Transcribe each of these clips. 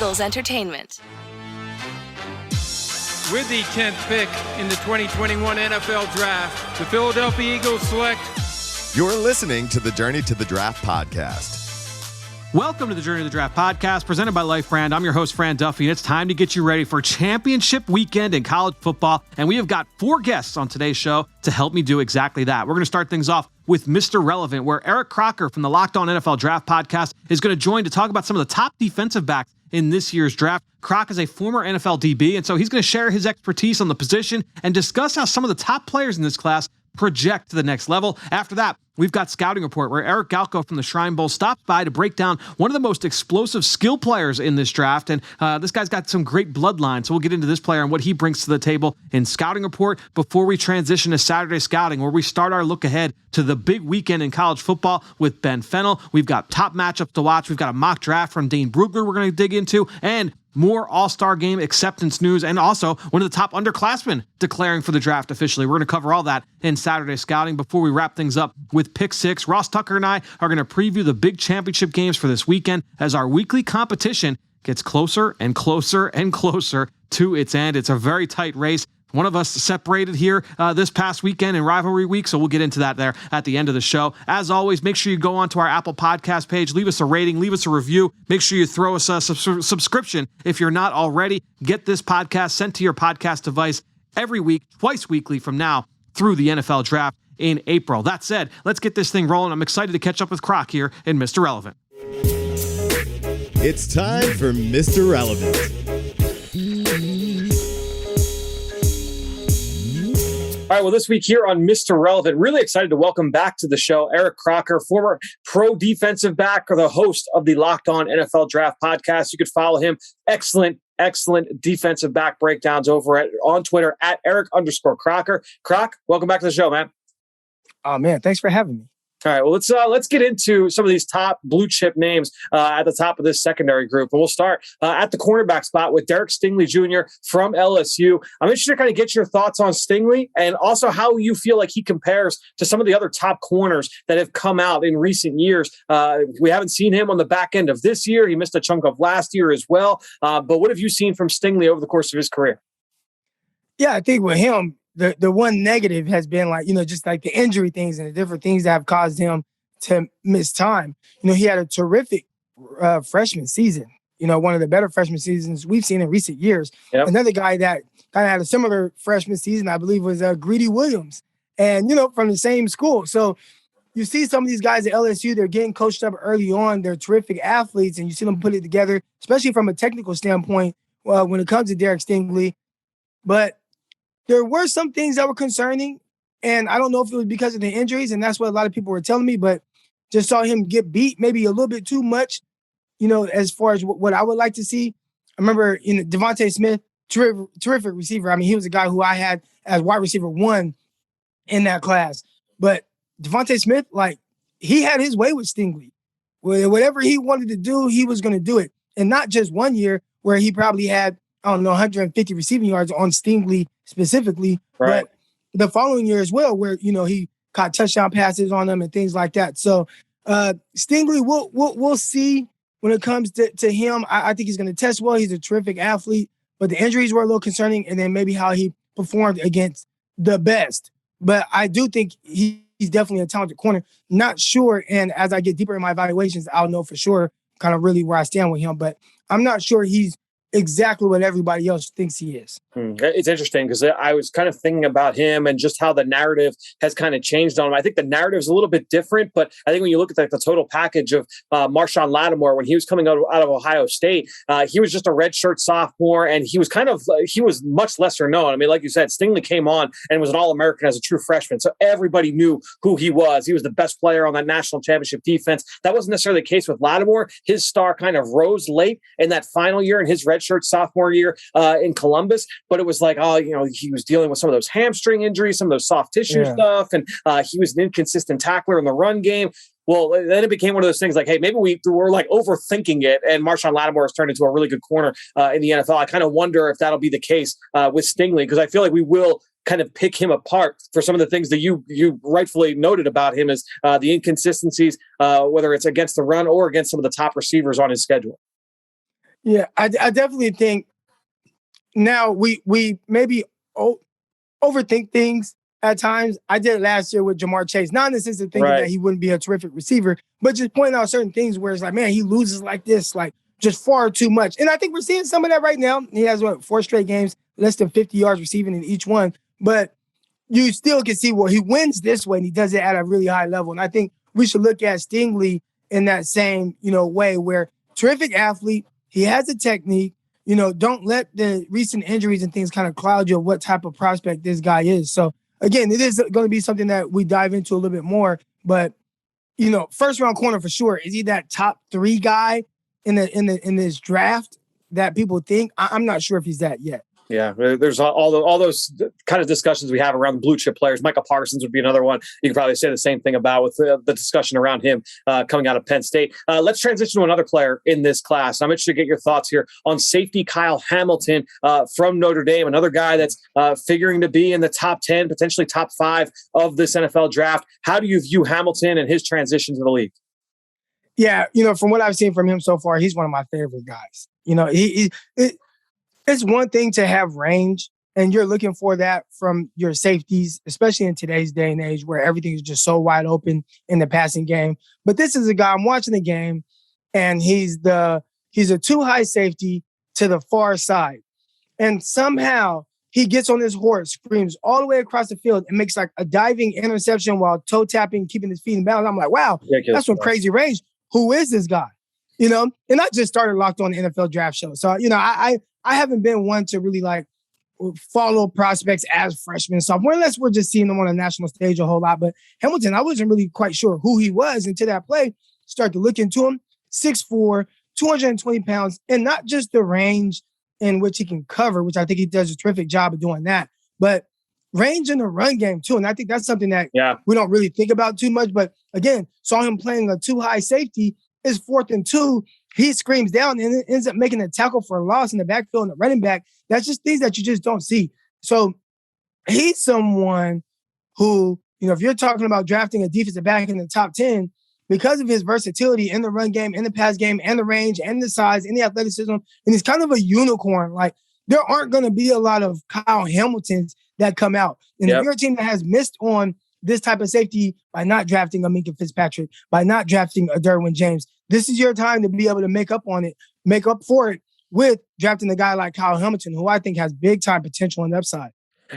Eagles Entertainment. With the 10th pick in the 2021 NFL Draft, the Philadelphia Eagles select... You're listening to the Journey to the Draft podcast. Welcome to the Journey to the Draft podcast, presented by Life Brand. I'm your host, Fran Duffy, and it's time to get you ready for championship weekend in college football. And we have got 4 guests on today's show to help me do exactly that. We're going to start things off with Mr. Relevant, where Eric Crocker from the Locked On NFL Draft podcast is going to join to talk about some of the top defensive backs in this year's draft. Croc is a former NFL DB, and so he's going to share his expertise on the position and discuss how some of the top players in this class project to the next level. After that, we've got Scouting Report, where Eric Galko from the Shrine Bowl stops by to break down one of the most explosive skill players in this draft. And this guy's got some great bloodline, so we'll get into this player and what he brings to the table in Scouting Report before we transition to Saturday Scouting, where we start our look ahead to the big weekend in college football with Ben Fennell. We've got top matchups to watch. We've got a mock draft from Dane Brugler we're going to dig into, and more All-Star Game acceptance news, and also one of the top underclassmen declaring for the draft officially. We're going to cover all that in Saturday Scouting before we wrap things up with Pick 6. Ross Tucker and I are going to preview the big championship games for this weekend as our weekly competition gets closer and closer and closer to its end. It's a very tight race. One of us separated here this past weekend in rivalry week, so we'll get into that there at the end of the show. As always, make sure you go onto our Apple Podcast page, leave us a rating, leave us a review. Make sure you throw us a subscription if you're not already. Get this podcast sent to your podcast device every week, twice weekly from now through the NFL Draft in April. That said, let's get this thing rolling. I'm excited to catch up with Croc here in Mr. Relevant. It's time for Mr. Relevant. All right, well, this week here on Mr. Relevant, really excited to welcome back to the show Eric Crocker, former pro defensive back, or the host of the Locked On NFL Draft podcast. You could follow him. Excellent defensive back breakdowns over on Twitter at Eric_Crocker. Croc, welcome back to the show, man. Oh, man, thanks for having me. All right, well, let's get into some of these top blue chip names at the top of this secondary group. And we'll start at the cornerback spot with Derek Stingley Jr. from LSU. I'm interested to kind of get your thoughts on Stingley and also how you feel like he compares to some of the other top corners that have come out in recent years. We haven't seen him on the back end of this year. He missed a chunk of last year as well. But what have you seen from Stingley over the course of his career? Yeah, I think with him, the one negative has been just like the injury things and the different things that have caused him to miss time. He had a terrific freshman season, one of the better freshman seasons we've seen in recent years. Yep. Another guy that kind of had a similar freshman season, I believe, was Greedy Williams, and, from the same school. So you see some of these guys at LSU, they're getting coached up early on. They're terrific athletes, and you see them put it together, especially from a technical standpoint when it comes to Derek Stingley. But there were some things that were concerning, and I don't know if it was because of the injuries, and that's what a lot of people were telling me, but just saw him get beat maybe a little bit too much, as far as what I would like to see. I remember Devontae Smith, terrific receiver. I mean, he was a guy who I had as wide receiver 1 in that class. But Devontae Smith, he had his way with Stingley. Whatever he wanted to do, he was going to do it. And not just one year where he probably had, 150 receiving yards on Stingley specifically, right, but the following year as well, where, he caught touchdown passes on them and things like that. So Stingley, we'll see when it comes to him. I think he's going to test well. He's a terrific athlete, but the injuries were a little concerning, and then maybe how he performed against the best. But I do think he's definitely a talented corner. Not sure, and as I get deeper in my evaluations, I'll know for sure kind of really where I stand with him, but I'm not sure he's exactly what everybody else thinks he is. It's interesting because I was kind of thinking about him and just how the narrative has kind of changed on him. I think the narrative is a little bit different, but I think when you look at the total package of Marshawn Lattimore, when he was coming out of Ohio State, he was just a redshirt sophomore, and he was he was much lesser known. I mean, like you said, Stingley came on and was an All-American as a true freshman, so everybody knew who he was. He was the best player on that national championship defense. That wasn't necessarily the case with Lattimore. His star kind of rose late in that final year in his redshirt sophomore year in Columbus, but it was like, he was dealing with some of those hamstring injuries, some of those soft tissue stuff, and he was an inconsistent tackler in the run game. Well, then it became one of those things like, hey, maybe we're like overthinking it, and Marshawn Lattimore has turned into a really good corner in the NFL. I kind of wonder if that'll be the case with Stingley, because I feel like we will kind of pick him apart for some of the things that you rightfully noted about him as the inconsistencies, whether it's against the run or against some of the top receivers on his schedule. Yeah, I definitely think now we maybe overthink things at times. I did it last year with Jamar Chase, not in the sense of thinking that he wouldn't be a terrific receiver, but just pointing out certain things where it's like, man, he loses like this, like just far too much. And I think we're seeing some of that right now. He has 4 straight games, less than 50 yards receiving in each one, but you still can see, well, he wins this way and he does it at a really high level. And I think we should look at Stingley in that same, way where terrific athlete, he has a technique, don't let the recent injuries and things kind of cloud you of what type of prospect this guy is. So again, it is going to be something that we dive into a little bit more, but first round corner for sure. Is he that top 3 guy in this draft that people think? I'm not sure if he's that yet. Yeah, there's all those kind of discussions we have around blue chip players. Micah Parsons would be another one. You can probably say the same thing about with the discussion around him coming out of Penn State. Let's transition to another player in this class. I'm interested to get your thoughts here on safety Kyle Hamilton from Notre Dame, another guy that's figuring to be in the top 10, potentially top 5 of this NFL draft. How do you view Hamilton and his transition to the league? Yeah, from what I've seen from him so far, he's one of my favorite guys. It's one thing to have range, and you're looking for that from your safeties, especially in today's day and age where everything is just so wide open in the passing game. But this is a guy, I'm watching the game, and he's a too high safety to the far side. And somehow he gets on his horse, screams all the way across the field, and makes like a diving interception while toe tapping, keeping his feet in balance. I'm like, wow, that's some crazy range. Who is this guy? And I just started Locked On the NFL Draft Show. So, I haven't been one to really like follow prospects as freshmen and sophomore, unless we're just seeing them on a national stage a whole lot. But Hamilton, I wasn't really quite sure who he was until that play. Started to look into him. 6'4", 220 pounds, and not just the range in which he can cover, which I think he does a terrific job of doing that, but range in the run game too. And I think that's something that we don't really think about too much. But again, saw him playing a too high safety. Is 4th and 2. He screams down and it ends up making a tackle for a loss in the backfield and the running back. That's just things that you just don't see. So he's someone who, if you're talking about drafting a defensive back in the top 10, because of his versatility in the run game, in the pass game, and the range, and the size, and the athleticism, and he's kind of a unicorn. Like, there aren't going to be a lot of Kyle Hamiltons that come out. And if you're a team that has missed on this type of safety by not drafting a Minkah Fitzpatrick, by not drafting a Darwin James, this is your time to be able to make up for it with drafting a guy like Kyle Hamilton, who I think has big time potential and upside.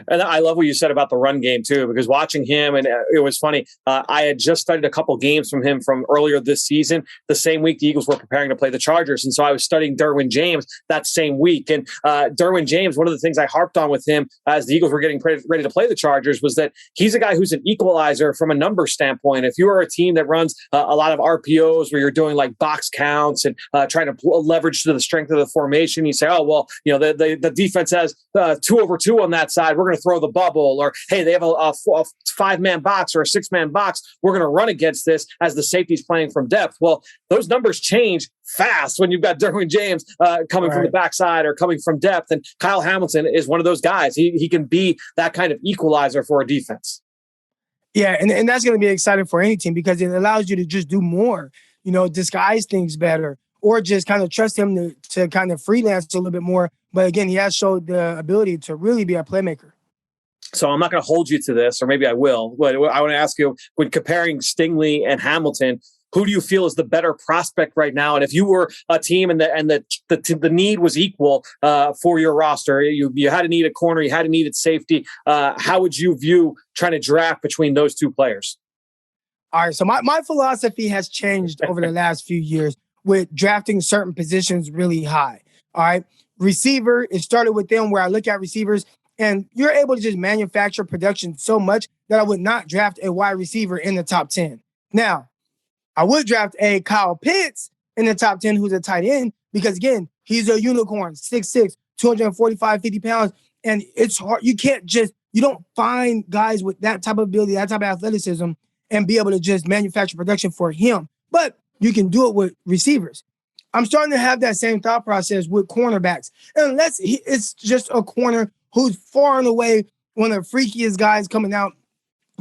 And I love what you said about the run game, too, because watching him, and it was funny, I had just studied a couple games from him from earlier this season, the same week the Eagles were preparing to play the Chargers. And so I was studying Darwin James that same week. And Darwin James, one of the things I harped on with him as the Eagles were getting ready to play the Chargers was that he's a guy who's an equalizer from a number standpoint. If you are a team that runs a lot of RPOs where you're doing like box counts and trying to leverage to the strength of the formation, you say, oh, well, the defense has 2 over 2 on that side. We're going to throw the bubble, or hey, they have a 5-man box or a 6-man box. We're going to run against this as the safety's playing from depth. Well, those numbers change fast when you've got Darwin James coming from the backside or coming from depth. And Kyle Hamilton is one of those guys. He can be that kind of equalizer for a defense. Yeah, and that's going to be exciting for any team because it allows you to just do more, disguise things better, or just kind of trust him to kind of freelance a little bit more. But again, he has showed the ability to really be a playmaker. So I'm not going to hold you to this, or maybe I will. But I want to ask you, when comparing Stingley and Hamilton, who do you feel is the better prospect right now? And if you were a team and the need was equal for your roster, you had to need a corner, you had to need a safety, how would you view trying to draft between those two players? All right, so my philosophy has changed over the last few years with drafting certain positions really high. All right, receiver, it started with them where I look at receivers, and you're able to just manufacture production so much that I would not draft a wide receiver in the top 10. Now, I would draft a Kyle Pitts in the top 10 who's a tight end because, again, he's a unicorn, 6'6", 245, 50 pounds. And it's hard. You don't find guys with that type of ability, that type of athleticism, and be able to just manufacture production for him. But you can do it with receivers. I'm starting to have that same thought process with cornerbacks. Unless it's just a corner who's far and away one of the freakiest guys coming out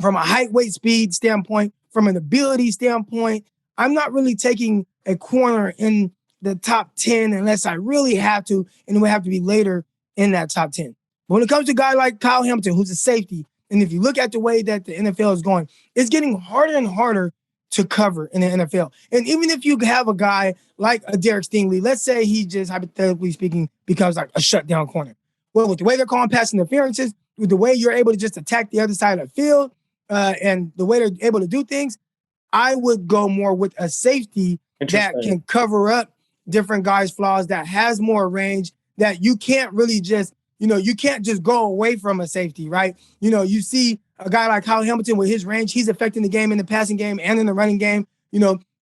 from a height, weight, speed standpoint, from an ability standpoint. I'm not really taking a corner in the top 10 unless I really have to, and it would have to be later in that top 10. But when it comes to a guy like Kyle Hamilton, who's a safety, and if you look at the way that the NFL is going, it's getting harder and harder to cover in the NFL. And even if you have a guy like a Derek Stingley, let's say he just, hypothetically speaking, becomes like a shutdown corner. Well, with the way they're calling pass interferences, with the way you're able to just attack the other side of the field, and the way they're able to do things, I would go more with a safety that can cover up different guys' flaws, that has more range, that you can't really just, you can't just go away from a safety, right? You see a guy like Kyle Hamilton with his range, he's affecting the game in the passing game and in the running game.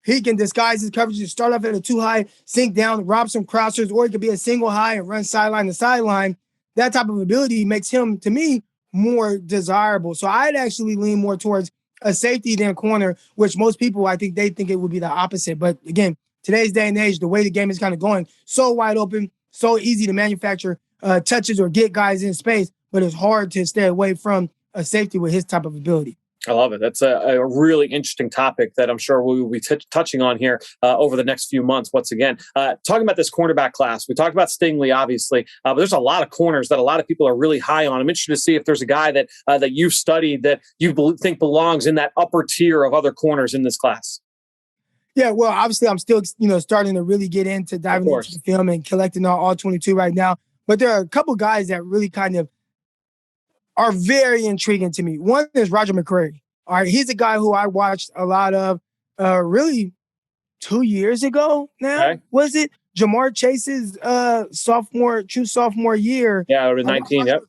He can disguise his coverage and start off at a 2 high, sink down, rob some crossers, or it could be a single high and run sideline to sideline. That type of ability makes him, to me, more desirable. So I'd actually lean more towards a safety than corner, which most people, I think they think it would be the opposite. But again, today's day and age, the way the game is kind of going, so wide open, so easy to manufacture touches or get guys in space, but it's hard to stay away from a safety with his type of ability. I love it. That's a really interesting topic that I'm sure we will be touching on here over the next few months. Once again, talking about this cornerback class, we talked about Stingley, obviously, but there's a lot of corners that a lot of people are really high on. I'm interested to see if there's a guy that you've studied that you think belongs in that upper tier of other corners in this class. Yeah, well, obviously, I'm still starting to really get into diving into the film and collecting all 22 right now. But there are a couple guys that really kind of are very intriguing to me. One is Roger Mccrary. All right, he's a guy who I watched a lot of really 2 years ago now. Okay. Was it Jamar Chase's true sophomore year? Yeah, it was 19, yep.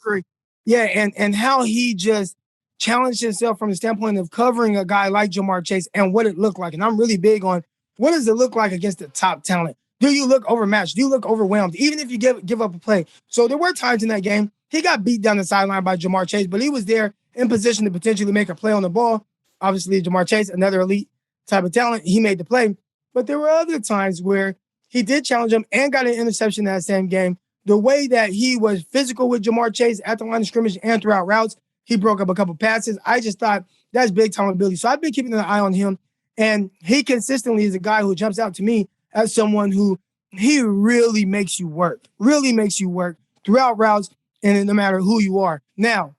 Yeah, and how he just challenged himself from the standpoint of covering a guy like Jamar Chase and what it looked like. And I'm really big on what does it look like against the top talent? Do you look overmatched? Do you look overwhelmed? Even if you give up a play. So there were times in that game he got beat down the sideline by Jamar Chase, but he was there in position to potentially make a play on the ball. Obviously, Jamar Chase, another elite type of talent, he made the play. But there were other times where he did challenge him and got an interception in that same game. The way that he was physical with Jamar Chase at the line of scrimmage and throughout routes, he broke up a couple passes. I just thought that's big time ability. So I've been keeping an eye on him. And he consistently is a guy who jumps out to me as someone who he really makes you work throughout routes and no matter who you are. Now,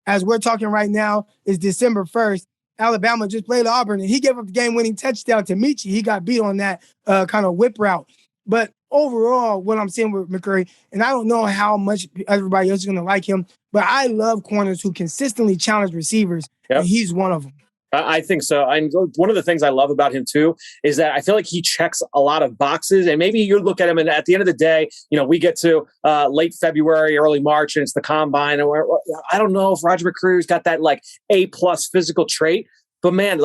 as we're talking right now, is December 1st. Alabama just played Auburn, and he gave up the game-winning touchdown to Michi. He got beat on that kind of whip route. But overall, what I'm seeing with Mccrary, and I don't know how much everybody else is going to like him, but I love corners who consistently challenge receivers, and he's one of them. I think so. And one of the things I love about him, too, is that I feel like he checks a lot of boxes. And maybe you look at him, and at the end of the day, we get to late February, early March, and it's the combine. And I don't know if Roger Mccreary's got that A+ physical trait. But, man,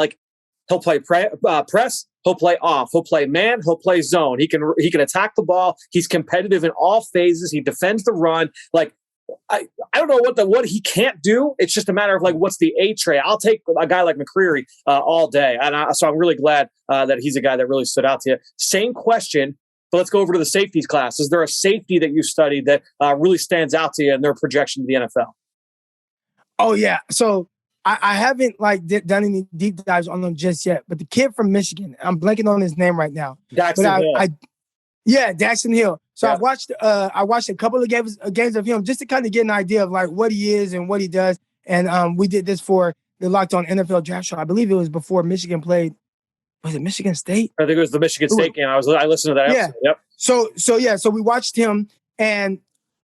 he'll play press. He'll play off. He'll play man. He'll play zone. He can attack the ball. He's competitive in all phases. He defends the run. I don't know what he can't do. It's just a matter of what's the A trait. I'll take a guy like Mccreary all day. And so I'm really glad that he's a guy that really stood out to you. Same question, but let's go over to the safeties class. Is there a safety that you studied that really stands out to you in their projection to the NFL? Oh, yeah. So I haven't done any deep dives on them just yet, but the kid from Michigan, I'm blanking on his name right now. Daxton Hill. Daxton Hill. So yeah. I watched a couple of games of him just to kind of get an idea of what he is and what he does. And we did this for the Locked On NFL Draft Show. I believe it was before Michigan played. Was it Michigan State? I think it was the Michigan State game. I listened to that episode. Yep. So we watched him, and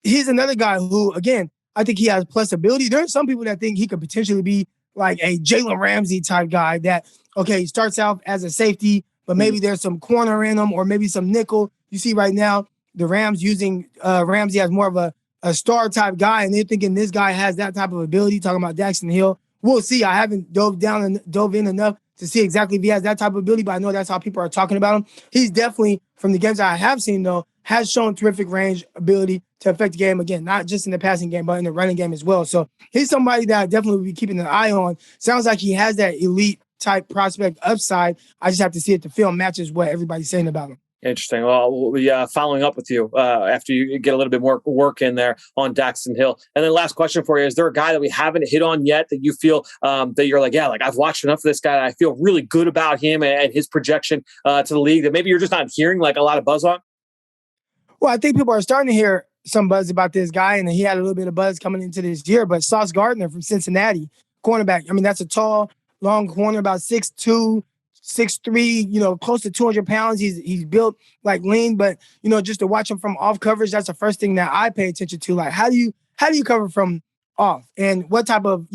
he's another guy who, again, I think he has plus ability. There are some people that think he could potentially be like a Jalen Ramsey type guy that, he starts out as a safety, but maybe there's some corner in him or maybe some nickel. You see right now, the Rams using Ramsey as more of a star type guy, and they're thinking this guy has that type of ability, talking about Daxton Hill. We'll see. I haven't dove in enough to see exactly if he has that type of ability, but I know that's how people are talking about him. He's definitely, from the games I have seen, though, has shown terrific range ability to affect the game, again, not just in the passing game, but in the running game as well. So he's somebody that I definitely will be keeping an eye on. Sounds like he has that elite type prospect upside. I just have to see if the film matches what everybody's saying about him. Interesting. Well, we'll be following up with you after you get a little bit more work in there on Daxton Hill. And then last question for you. Is there a guy that we haven't hit on yet that you feel that you're like, yeah, like I've watched enough of this guy. I feel really good about him and his projection to the league that maybe you're just not hearing like a lot of buzz on? Well, I think people are starting to hear some buzz about this guy, and he had a little bit of buzz coming into this year. But Sauce Gardner from Cincinnati, cornerback. I mean, that's a tall, long corner, about 6'2", 6'3", close to 200 pounds. He's built like lean, but just to watch him from off coverage, that's the first thing that I pay attention to. Like, how do you cover from off, and what type of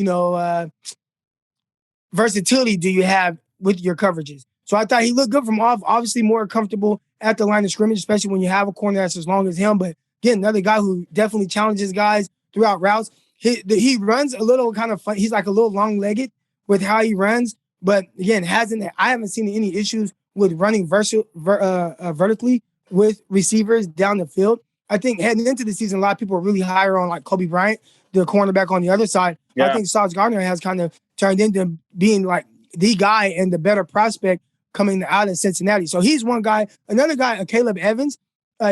versatility do you have with your coverages? So I thought he looked good from off. Obviously, more comfortable at the line of scrimmage, especially when you have a corner that's as long as him. But again, another guy who definitely challenges guys throughout routes. He runs a little kind of fun. He's like a little long-legged with how he runs. But again, I haven't seen any issues with running vertically with receivers down the field. I think heading into the season, a lot of people are really higher on like Kobe Bryant, the cornerback on the other side. Yeah. I think Sauce Gardner has kind of turned into being like the guy and the better prospect coming out of Cincinnati. So he's one guy. Another guy, Caleb Evans,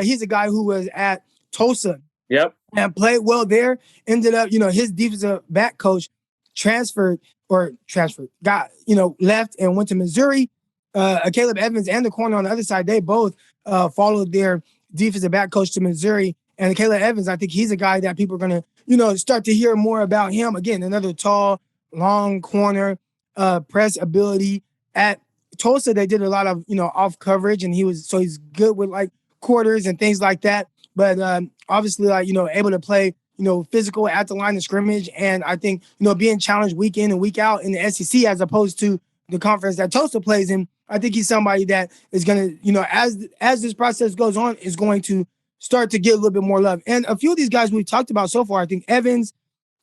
he's a guy who was at Tulsa. Yep. And played well there. Ended up, his defensive back coach left and went to Missouri. Caleb Evans and the corner on the other side, they both followed their defensive back coach to Missouri. And Caleb Evans, I think he's a guy that people are going to, start to hear more about him. Again, another tall, long corner, press ability. At Tulsa, they did a lot of, off coverage, and he's good with like quarters and things like that. But obviously, able to play, physical at the line of scrimmage. And I think, being challenged week in and week out in the SEC as opposed to the conference that Tulsa plays in, I think he's somebody that is going to, as this process goes on, is going to start to get a little bit more love. And a few of these guys we've talked about so far, I think Evans,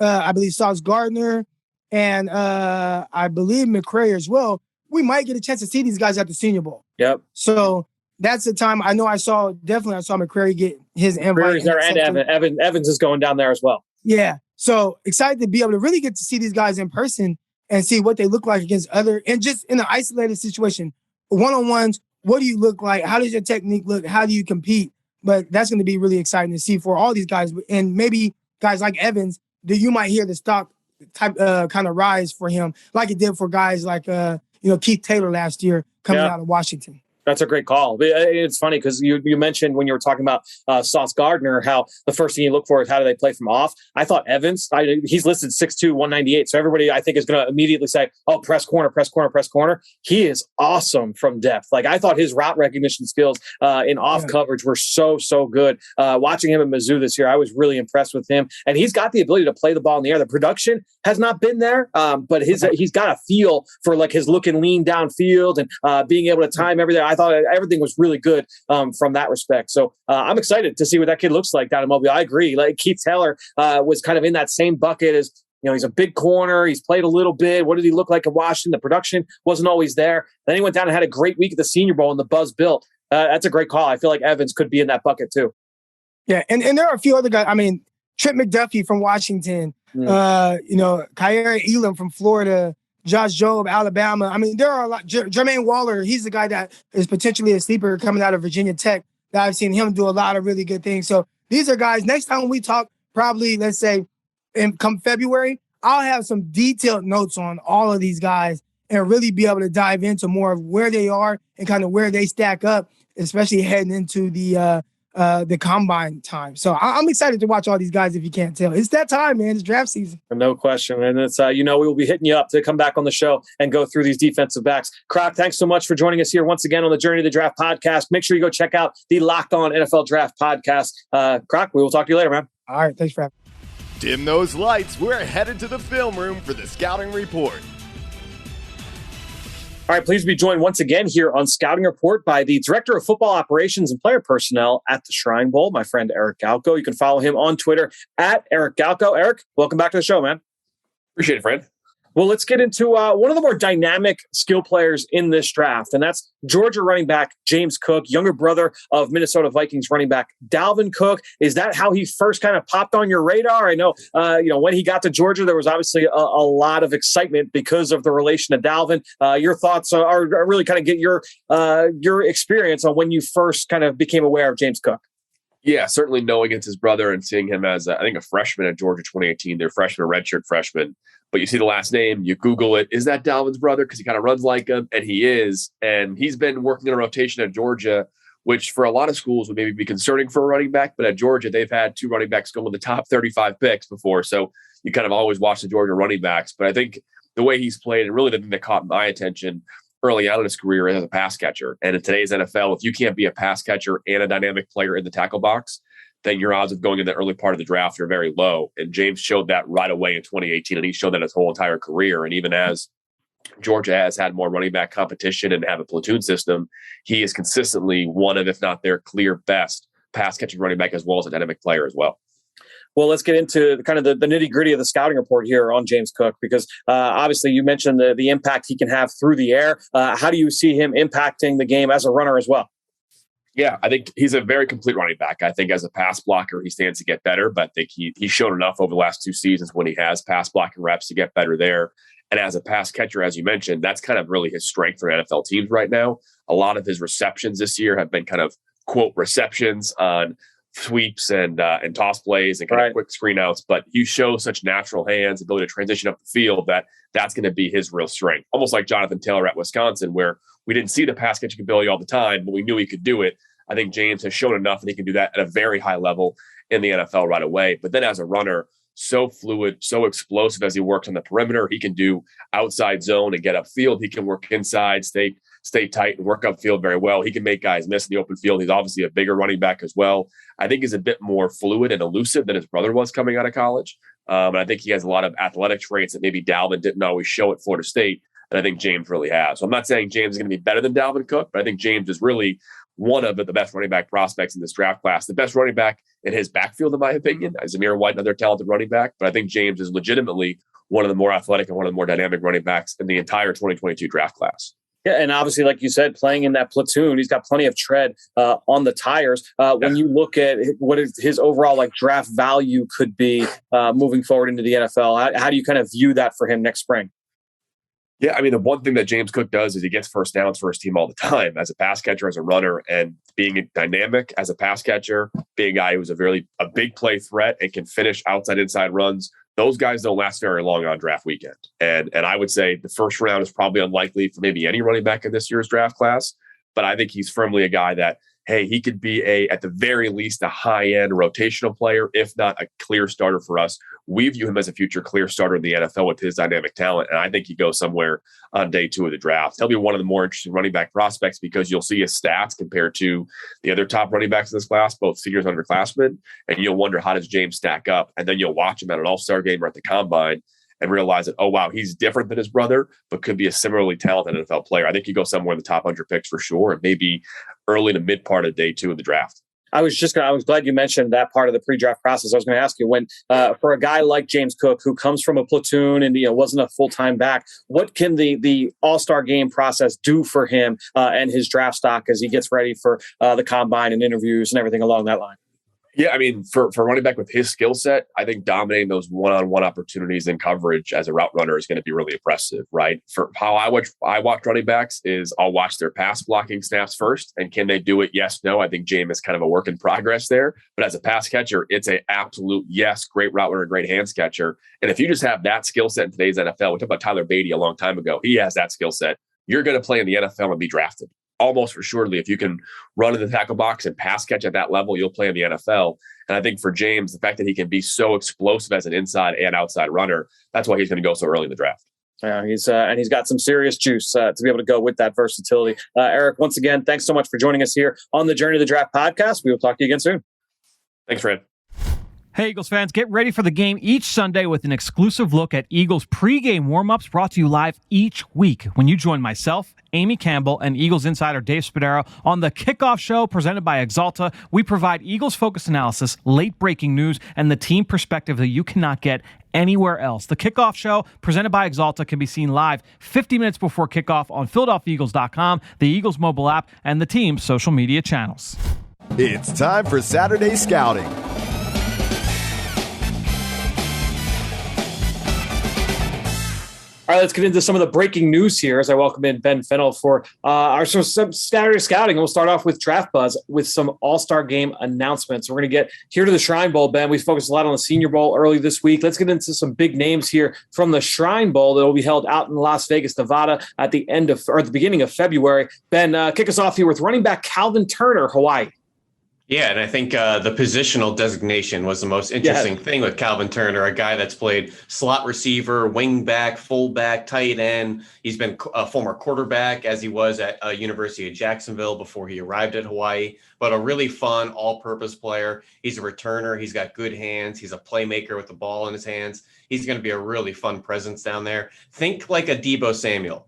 I believe Sauce Gardner, and I believe Mccrary as well. We might get a chance to see these guys at the Senior Bowl. Yep. So that's the time. I know I saw Mccrary get his invite. There, and Evans is going down there as well. Yeah. So excited to be able to really get to see these guys in person and see what they look like against and just in an isolated situation. One-on-ones, what do you look like? How does your technique look? How do you compete? But that's going to be really exciting to see for all these guys. And maybe guys like Evans, that you might hear the stock type kind of rise for him, like it did for guys like Keith Taylor last year coming out of Washington. That's a great call. It's funny because you mentioned when you were talking about Sauce Gardner, how the first thing you look for is how do they play from off. I thought Evans, he's listed 6'2", 198. So everybody, I think, is going to immediately say, oh, press corner, press corner, press corner. He is awesome from depth. Like, I thought his route recognition skills in off coverage were so good. Watching him at Mizzou this year, I was really impressed with him. And he's got the ability to play the ball in the air. The production has not been there, but he's got a feel for like his look and lean downfield and being able to time everything. I thought everything was really good from that respect. So I'm excited to see what that kid looks like down in Mobile. I agree. Like Keith Taylor was kind of in that same bucket as, he's a big corner. He's played a little bit. What did he look like at Washington? The production wasn't always there. Then he went down and had a great week at the Senior Bowl and the buzz built. That's a great call. I feel like Evans could be in that bucket too. Yeah. And there are a few other guys. I mean, Trent McDuffie from Washington, Kyer Elam from Florida, Josh Jobe, Alabama. I mean, there are a lot. Jermaine Waller, he's the guy that is potentially a sleeper coming out of Virginia Tech that I've seen him do a lot of really good things. So these are guys, next time we talk, probably, let's say, come February, I'll have some detailed notes on all of these guys and really be able to dive into more of where they are and kind of where they stack up, especially heading into the combine time. So I'm excited to watch all these guys, if you can't tell. It's that time, man. It's draft season. No question. And it's, we will be hitting you up to come back on the show and go through these defensive backs. Croc, thanks so much for joining us here once again on the Journey to the Draft podcast. Make sure you go check out the Locked On NFL Draft podcast. Croc, we will talk to you later, man. All right. Thanks for having me. Dim those lights. We're headed to the film room for the scouting report. All right, please be joined once again here on Scouting Report by the Director of Football Operations and Player Personnel at the Shrine Bowl, my friend Eric Galko. You can follow him on Twitter at Eric Galko. Eric, welcome back to the show, man. Appreciate it, friend. Well, let's get into one of the more dynamic skill players in this draft, and that's Georgia running back James Cook, younger brother of Minnesota Vikings running back Dalvin Cook. Is that how he first kind of popped on your radar? I know, when he got to Georgia, there was obviously a lot of excitement because of the relation to Dalvin. Your thoughts are really kind of get your experience on when you first kind of became aware of James Cook. Yeah, certainly knowing it's his brother and seeing him as, I think, a freshman at Georgia 2018. They're freshman, redshirt freshman. But you see the last name, you Google it. Is that Dalvin's brother? Because he kind of runs like him, and he is. And he's been working in a rotation at Georgia, which for a lot of schools would maybe be concerning for a running back. But at Georgia, they've had 2 running backs go in the top 35 picks before. So you kind of always watch the Georgia running backs. But I think the way he's played, and really the thing that caught my attention early on in his career as a pass catcher. And in today's NFL, if you can't be a pass catcher and a dynamic player in the tackle box, then your odds of going in the early part of the draft are very low. And James showed that right away in 2018, and he showed that his whole entire career. And even as Georgia has had more running back competition and have a platoon system, he is consistently one of, if not their clear best pass catching running back, as well as a dynamic player as well. Well, let's get into kind of the nitty gritty of the scouting report here on James Cook, because obviously you mentioned the impact he can have through the air. How do you see him impacting the game as a runner as well? Yeah, I think he's a very complete running back. I think as a pass blocker, he stands to get better, but I think he's shown enough over the last 2 seasons when he has pass blocking reps to get better there. And as a pass catcher, as you mentioned, that's kind of really his strength for NFL teams right now. A lot of his receptions this year have been kind of, quote, receptions on sweeps and toss plays and kind of quick screen outs, but he shows such natural hands, ability to transition up the field, that's going to be his real strength. Almost like Jonathan Taylor at Wisconsin, where we didn't see the pass catching ability all the time, but we knew he could do it. I think James has shown enough and he can do that at a very high level in the NFL right away. But then as a runner, so fluid, so explosive as he works on the perimeter. He can do outside zone and get upfield. He can work inside, stay tight and work upfield very well. He can make guys miss in the open field. He's obviously a bigger running back as well. I think he's a bit more fluid and elusive than his brother was coming out of college. And I think he has a lot of athletic traits that maybe Dalvin didn't always show at Florida State, and I think James really has. So I'm not saying James is going to be better than Dalvin Cook, but I think James is really one of the best running back prospects in this draft class. The best running back in his backfield, in my opinion. Zamir White, another talented running back. But I think James is legitimately one of the more athletic and one of the more dynamic running backs in the entire 2022 draft class. Yeah, and obviously, like you said, playing in that platoon, he's got plenty of tread on the tires. When you look at what is his overall draft value could be moving forward into the NFL, how do you kind of view that for him next spring? Yeah, I mean, the one thing that James Cook does is he gets first downs for his team all the time as a pass catcher, as a runner, and being dynamic as a pass catcher, being a guy who's a big play threat and can finish outside inside runs. Those guys don't last very long on draft weekend. And I would say the first round is probably unlikely for maybe any running back in this year's draft class. But I think he's firmly a guy that, hey, he could be at the very least, a high-end rotational player, if not a clear starter for us. We view him as a future clear starter in the NFL with his dynamic talent, and I think he goes somewhere on day 2 of the draft. He'll be one of the more interesting running back prospects because you'll see his stats compared to the other top running backs in this class, both seniors and underclassmen, and you'll wonder, how does James stack up? And then you'll watch him at an all-star game or at the combine and realize that, oh, wow, he's different than his brother, but could be a similarly talented NFL player. I think he goes somewhere in the top 100 picks for sure, and maybe early to mid part of day 2 of the draft. I was glad you mentioned that part of the pre-draft process. I was going to ask you, when for a guy like James Cook, who comes from a platoon and wasn't a full-time back, what can the All-Star game process do for him and his draft stock as he gets ready for the combine and interviews and everything along that line? Yeah, I mean, for running back with his skill set, I think dominating those one-on-one opportunities and coverage as a route runner is going to be really impressive, right? For how I watch running backs is I'll watch their pass blocking snaps first, and can they do it? Yes, no. I think James is kind of a work in progress there, but as a pass catcher, it's an absolute yes, great route runner, great hands catcher. And if you just have that skill set in today's NFL, we talked about Tyler Beatty a long time ago. He has that skill set. You're going to play in the NFL and be drafted. Almost for surely, if you can run in the tackle box and pass catch at that level, you'll play in the NFL. And I think for James, the fact that he can be so explosive as an inside and outside runner, that's why he's going to go so early in the draft. Yeah, he's got some serious juice to be able to go with that versatility. Eric, once again, thanks so much for joining us here on the Journey to the Draft podcast. We will talk to you again soon. Thanks, Fran. Hey, Eagles fans, get ready for the game each Sunday with an exclusive look at Eagles pregame warm-ups brought to you live each week when you join myself, Amy Campbell, and Eagles insider Dave Spadaro on the Kickoff Show presented by Exalta. We provide Eagles-focused analysis, late-breaking news, and the team perspective that you cannot get anywhere else. The Kickoff Show presented by Exalta can be seen live 50 minutes before kickoff on PhiladelphiaEagles.com, the Eagles mobile app, and the team's social media channels. It's time for Saturday Scouting. All right, let's get into some of the breaking news here as I welcome in Ben Fennell for our some Saturday Scouting. And we'll start off with Draft Buzz with some All-Star Game announcements. We're going to get here to the Shrine Bowl, Ben. We focused a lot on the Senior Bowl early this week. Let's get into some big names here from the Shrine Bowl that will be held out in Las Vegas, Nevada at the beginning of February. Ben, kick us off here with running back Calvin Turner, Hawaii. Yeah, and I think the positional designation was the most interesting thing with Calvin Turner, a guy that's played slot receiver, wing back, fullback, tight end. He's been a former quarterback as he was at University of Jacksonville before he arrived at Hawaii, but a really fun all-purpose player. He's a returner. He's got good hands. He's a playmaker with the ball in his hands. He's going to be a really fun presence down there. Think like a Deebo Samuel,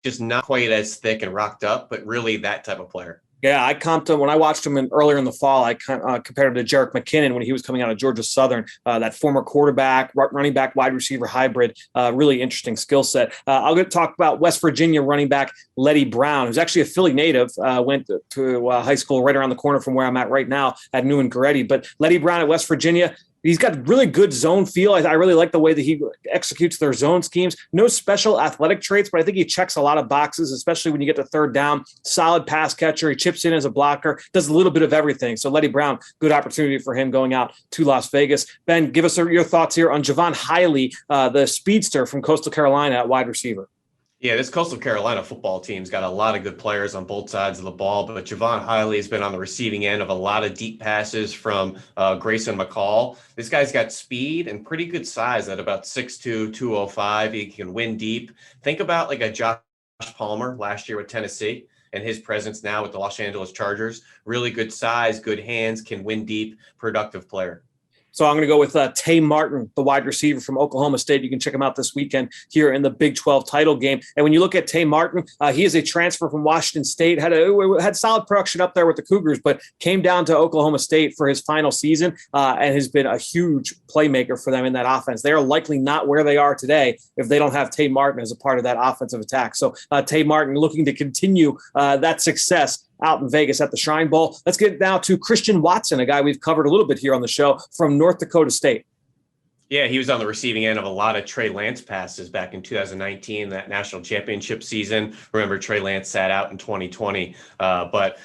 just not quite as thick and rocked up, but really that type of player. Yeah, I comped him when I watched him earlier in the fall. I compared him to Jerick McKinnon when he was coming out of Georgia Southern, that former quarterback, running back, wide receiver hybrid, really interesting skill set. I'll get to talk about West Virginia running back Letty Brown, who's actually a Philly native, went to high school right around the corner from where I'm at right now at New and Goretti. But Letty Brown at West Virginia, he's got really good zone feel. I really like the way that he executes their zone schemes. No special athletic traits, but I think he checks a lot of boxes, especially when you get to third down. Solid pass catcher. He chips in as a blocker, does a little bit of everything. So Letty Brown, good opportunity for him going out to Las Vegas. Ben, give us your thoughts here on Javon Hiley, the speedster from Coastal Carolina at wide receiver. Yeah, this Coastal Carolina football team's got a lot of good players on both sides of the ball, but Javon Hiley has been on the receiving end of a lot of deep passes from Grayson McCall. This guy's got speed and pretty good size at about 6'2", 205. He can win deep. Think about like a Josh Palmer last year with Tennessee and his presence now with the Los Angeles Chargers. Really good size, good hands, can win deep, productive player. So I'm going to go with Tay Martin, the wide receiver from Oklahoma State. You can check him out this weekend here in the Big 12 title game. And when you look at Tay Martin, he is a transfer from Washington State, had solid production up there with the Cougars, but came down to Oklahoma State for his final season and has been a huge playmaker for them in that offense. They are likely not where they are today if they don't have Tay Martin as a part of that offensive attack. So Tay Martin looking to continue that success out in Vegas at the Shrine Bowl. Let's get now to Christian Watson, a guy we've covered a little bit here on the show from North Dakota State. Yeah, he was on the receiving end of a lot of Trey Lance passes back in 2019, that national championship season. Remember, Trey Lance sat out in 2020. But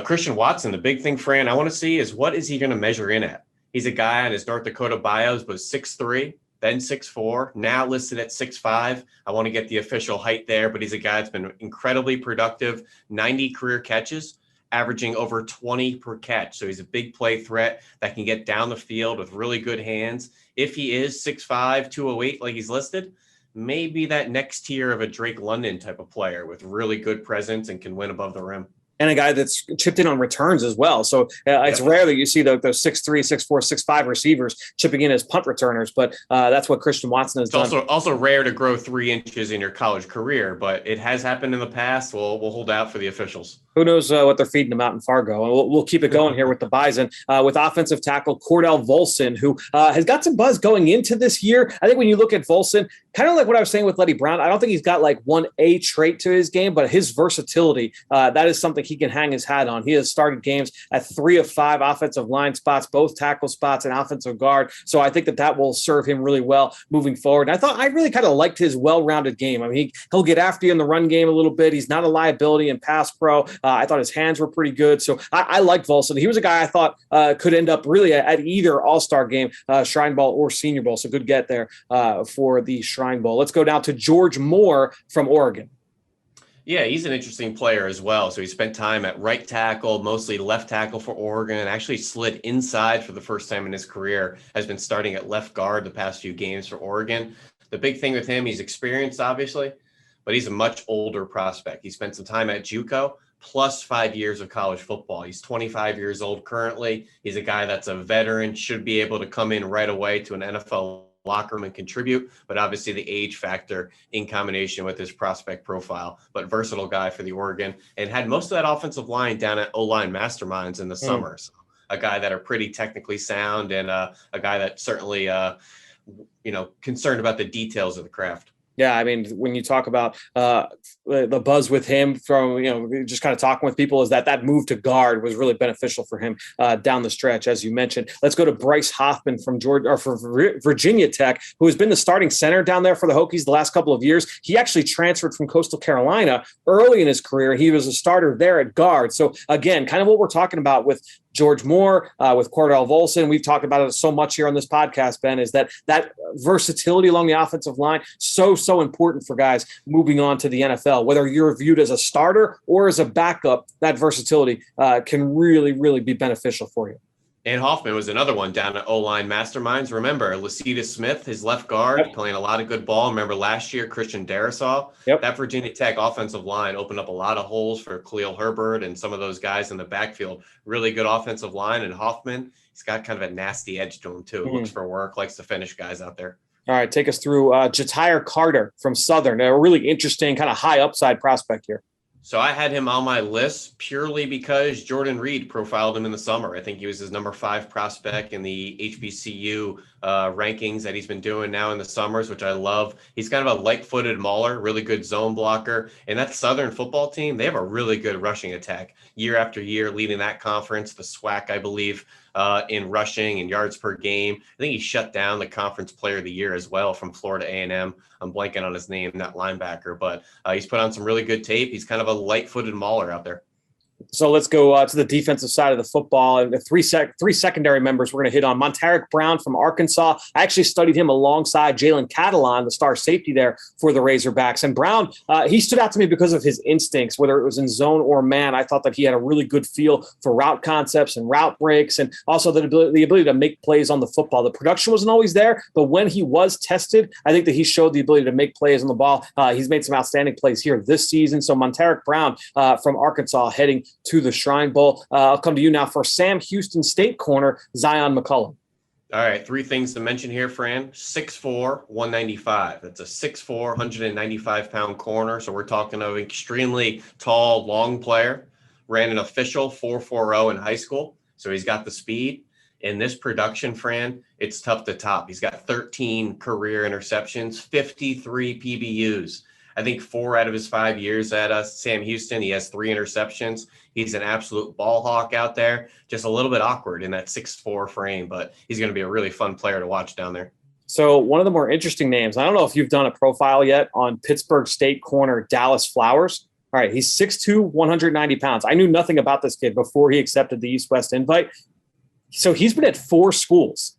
Christian Watson, the big thing, Fran, I want to see is what is he going to measure in at? He's a guy on his North Dakota bios was 6'3", then 6'4", now listed at 6'5". I want to get the official height there, but he's a guy that's been incredibly productive, 90 career catches, averaging over 20 per catch. So he's a big play threat that can get down the field with really good hands. If he is 6'5", 208 like he's listed, maybe that next tier of a Drake London type of player with really good presence and can win above the rim. And a guy that's chipped in on returns as well. So it's rare that you see those 6'3", 6'4", 6'5" receivers chipping in as punt returners, but that's what Christian Watson has done. It's also rare to grow 3 inches in your college career, but it has happened in the past. We'll hold out for the officials. Who knows what they're feeding them out in Fargo. And we'll keep it going here with the Bison with offensive tackle Cordell Volson, who has got some buzz going into this year. I think when you look at Volson, kind of like what I was saying with Letty Brown, I don't think he's got like one A trait to his game, but his versatility, that is something he can hang his hat on. He has started games at 3 of 5 offensive line spots, both tackle spots and offensive guard. So I think that will serve him really well moving forward. And I really kind of liked his well-rounded game. I mean, he'll get after you in the run game a little bit. He's not a liability in pass pro. I thought his hands were pretty good. So I like Volson. He was a guy I thought could end up really at either All-Star game, Shrine Bowl or Senior Bowl. So good get there for the Shrine Bowl. Let's go down to George Moore from Oregon. Yeah, he's an interesting player as well. So he spent time at right tackle, mostly left tackle for Oregon, and actually slid inside for the first time in his career, has been starting at left guard the past few games for Oregon. The big thing with him, he's experienced, obviously, but he's a much older prospect. He spent some time at JUCO, plus 5 years of college football. He's 25 years old currently. He's a guy that's a veteran, should be able to come in right away to an NFL locker room and contribute, but obviously the age factor in combination with his prospect profile, but versatile guy for the Oregon, and had most of that offensive line down at O-line masterminds in the summer. So a guy that are pretty technically sound, and a guy that certainly, concerned about the details of the craft. Yeah, I mean, when you talk about the buzz with him from, just kind of talking with people, is that move to guard was really beneficial for him down the stretch, as you mentioned. Let's go to Bryce Hoffman from Virginia Tech, who has been the starting center down there for the Hokies the last couple of years. He actually transferred from Coastal Carolina early in his career. He was a starter there at guard. So again, kind of what we're talking about with George Moore, with Cordell Volson. We've talked about it so much here on this podcast, Ben, is that versatility along the offensive line, so important for guys moving on to the NFL. Whether you're viewed as a starter or as a backup, that versatility can really, really be beneficial for you. And Hoffman was another one down at O-line masterminds. Remember, Lacita Smith, his left guard, playing a lot of good ball. Remember last year, Christian Darrisaw. That Virginia Tech offensive line opened up a lot of holes for Khalil Herbert and some of those guys in the backfield. Really good offensive line. And Hoffman, he's got kind of a nasty edge to him, too. Looks for work, likes to finish guys out there. All right, take us through Jatair Carter from Southern, a really interesting kind of high upside prospect here. So I had him on my list purely because Jordan Reed profiled him in the summer. I think he was his number 5 prospect in the HBCU rankings that he's been doing now in the summers, which I love. He's kind of a light-footed mauler, really good zone blocker. And that Southern football team, they have a really good rushing attack year after year, leading that conference, the SWAC, I believe, in rushing and yards per game. I think he shut down the conference player of the year as well from Florida A&M. I'm blanking on his name, that linebacker, but he's put on some really good tape. He's kind of a light-footed mauler out there. So let's go to the defensive side of the football. And the three secondary members we're going to hit on. Montaric Brown from Arkansas. I actually studied him alongside Jalen Catalon, the star safety there for the Razorbacks. And Brown, he stood out to me because of his instincts, whether it was in zone or man. I thought that he had a really good feel for route concepts and route breaks, and also the ability to make plays on the football. The production wasn't always there, but when he was tested, I think that he showed the ability to make plays on the ball. He's made some outstanding plays here this season. So Montaric Brown from Arkansas heading to the Shrine Bowl. I'll come to you now for Sam Houston State corner, Zion McCullum. All right, 3 things to mention here, Fran. 6'4", 195. That's a 6'4", 195-pound corner. So we're talking of an extremely tall, long player. Ran an official 4.40 in high school. So he's got the speed. In this production, Fran, it's tough to top. He's got 13 career interceptions, 53 PBUs. I think 4 out of his 5 years at Sam Houston, he has 3 interceptions. He's an absolute ball hawk out there. Just a little bit awkward in that 6'4" frame, but he's going to be a really fun player to watch down there. So one of the more interesting names, I don't know if you've done a profile yet on Pittsburgh State corner Dallas Flowers. All right, he's 6'2", 190 pounds. I knew nothing about this kid before he accepted the East-West invite. So he's been at 4 schools.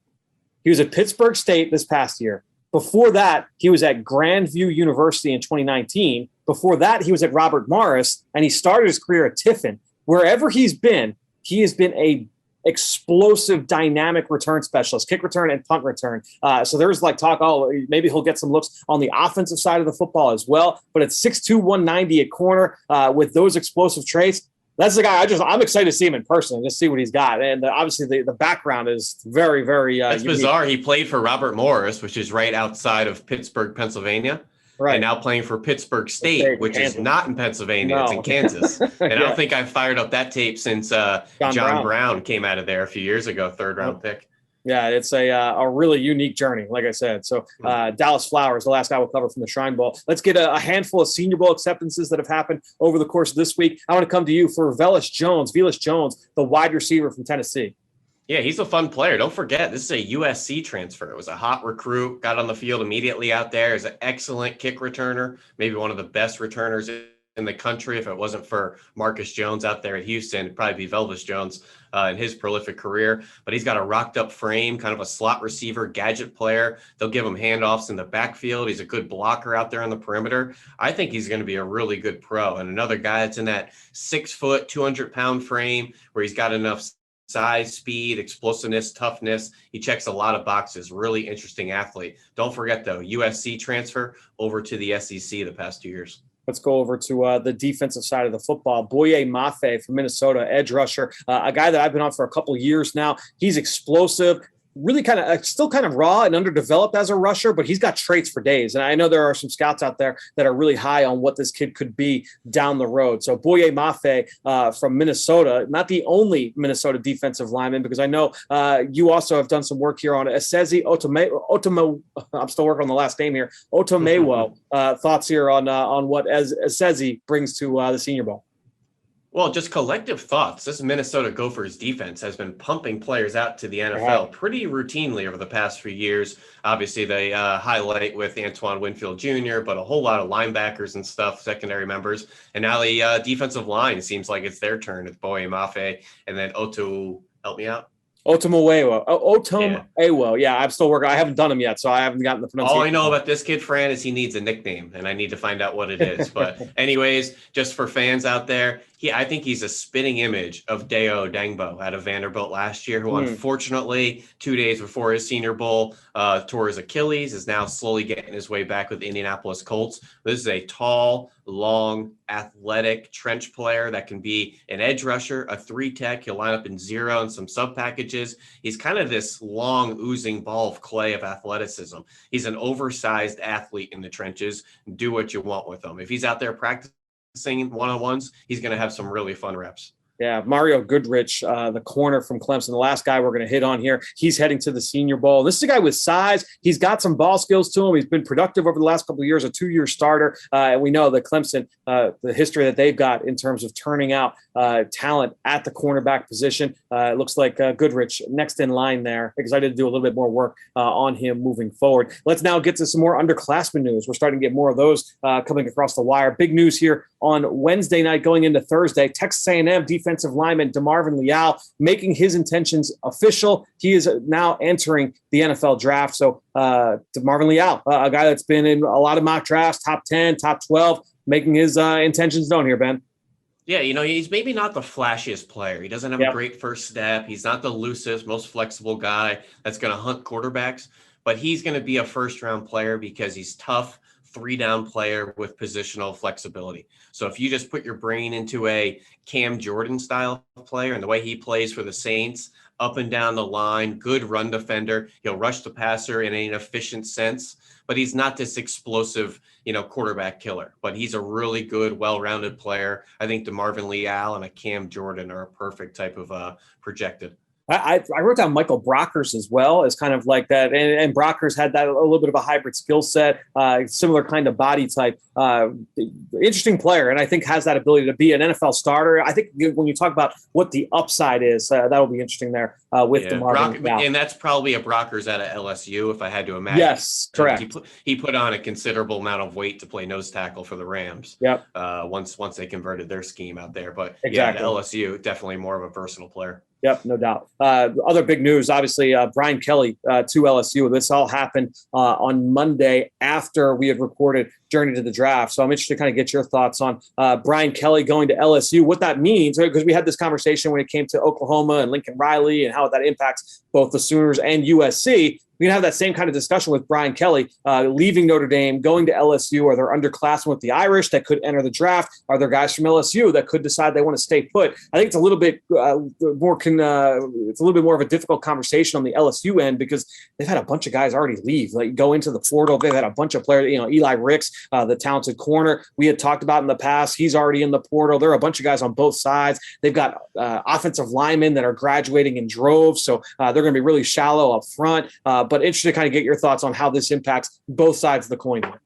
He was at Pittsburgh State this past year. Before that, he was at Grandview University in 2019. Before that, he was at Robert Morris, and he started his career at Tiffin. Wherever he's been, he has been a explosive, dynamic return specialist, kick return and punt return. So there's like talk, maybe he'll get some looks on the offensive side of the football as well. But at 6'2", 190 at corner with those explosive traits, that's the guy I'm excited to see him in person and just see what he's got. And obviously the background is very, very That's unique. bizarre. He played for Robert Morris, which is right outside of Pittsburgh, Pennsylvania. Right. And now playing for Pittsburgh State, which is not in Pennsylvania. No. It's in Kansas. And I don't think I've fired up that tape since John Brown came out of there a few years ago, 3rd-round pick. Yeah, it's a really unique journey, like I said. So Dallas Flowers, the last guy we'll cover from the Shrine Bowl. Let's get a handful of Senior Bowl acceptances that have happened over the course of this week. I want to come to you for Velus Jones, the wide receiver from Tennessee. Yeah, he's a fun player. Don't forget, this is a USC transfer. It was a hot recruit, got on the field immediately out there. He's an excellent kick returner, maybe one of the best returners in the country. If it wasn't for Marcus Jones out there at Houston, it'd probably be Velus Jones in his prolific career. But he's got a rocked up frame, kind of a slot receiver, gadget player. They'll give him handoffs in the backfield. He's a good blocker out there on the perimeter. I think he's going to be a really good pro. And another guy that's in that 6 foot, 200-pound frame where he's got enough size, speed, explosiveness, toughness. He checks a lot of boxes. Really interesting athlete. Don't forget, though, USC transfer over to the SEC the past 2 years. Let's go over to the defensive side of the football. Boye Mafe from Minnesota, edge rusher, a guy that I've been on for a couple of years now. He's explosive. Really kind of still kind of raw and underdeveloped as a rusher, but he's got traits for days. And I know there are some scouts out there that are really high on what this kid could be down the road. So Boye Mafe from Minnesota, not the only Minnesota defensive lineman, because I know you also have done some work here on Esezi Otomo. I'm still working on the last name here. Otomewo. Thoughts here on what Esezi brings to the Senior Bowl? Well, just collective thoughts. This Minnesota Gophers defense has been pumping players out to the NFL pretty routinely over the past few years. Obviously, they highlight with Antoine Winfield Jr., but a whole lot of linebackers and stuff, secondary members. And now the defensive line seems like it's their turn with Boye Mafe and then Oto. Help me out. Otomewo. Yeah, I'm still working. I haven't done them yet, so I haven't gotten the pronunciation. All I know about this kid, Fran, is he needs a nickname, and I need to find out what it is. But anyways, just for fans out there, I think he's a spitting image of Deo Dangbo out of Vanderbilt last year, who unfortunately 2 days before his Senior Bowl tore his Achilles, is now slowly getting his way back with the Indianapolis Colts. This is a tall, long, athletic trench player that can be an edge rusher, a 3-tech. He'll line up in zero and some sub packages. He's kind of this long, oozing ball of clay of athleticism. He's an oversized athlete in the trenches. Do what you want with him. If he's out there practicing one-on-ones, he's going to have some really fun reps. Yeah, Mario Goodrich, the corner from Clemson, the last guy we're going to hit on here. He's heading to the Senior Bowl. This is a guy with size. He's got some ball skills to him. He's been productive over the last couple of years, a 2-year starter. And we know that Clemson, the history that they've got in terms of turning out talent at the cornerback position. It looks like Goodrich next in line there. Excited to do a little bit more work on him moving forward. Let's now get to some more underclassmen news. We're starting to get more of those coming across the wire. Big news here on Wednesday night going into Thursday. Texas A&M defensive lineman DeMarvin Liao making his intentions official. He is now entering the NFL draft. So DeMarvin Liao, a guy that's been in a lot of mock drafts, top 10, top 12, making his intentions known here, Ben. Yeah, he's maybe not the flashiest player. He doesn't have a great first step. He's not the loosest, most flexible guy that's going to hunt quarterbacks, but he's going to be a first-round player because he's tough, 3-down player with positional flexibility. So if you just put your brain into a Cam Jordan style player and the way he plays for the Saints, up and down the line, good run defender, he'll rush the passer in an efficient sense, but he's not this explosive, quarterback killer. But he's a really good, well-rounded player. I think DeMarvin Liao and a Cam Jordan are a perfect type of projected. I wrote down Michael Brockers as well as kind of like that. And Brockers had that a little bit of a hybrid skill set, similar kind of body type. Interesting player, and I think has that ability to be an NFL starter. I think when you talk about what the upside is, that'll be interesting there with DeMarvin. And that's probably a Brockers out of LSU, if I had to imagine. Yes, correct. He put on a considerable amount of weight to play nose tackle for the Rams. Yep. Once they converted their scheme out there. But exactly. LSU, definitely more of a versatile player. Yep, no doubt. Other big news, obviously, Brian Kelly to LSU. This all happened on Monday after we had reported Journey to the Draft. So I'm interested to kind of get your thoughts on Brian Kelly going to LSU, what that means, because we had this conversation when it came to Oklahoma and Lincoln Riley and how that impacts both the Sooners and USC. We can have that same kind of discussion with Brian Kelly leaving Notre Dame, going to LSU. Are there underclassmen with the Irish that could enter the draft? Are there guys from LSU that could decide they want to stay put? I think it's a little bit more of a difficult conversation on the LSU end because they've had a bunch of guys already leave, like go into the portal. They've had a bunch of players, Eli Ricks, the talented corner we had talked about in the past. He's already in the portal. There are a bunch of guys on both sides. They've got offensive linemen that are graduating in droves. So they're going to be really shallow up front. But interested to kind of get your thoughts on how this impacts both sides of the coin here.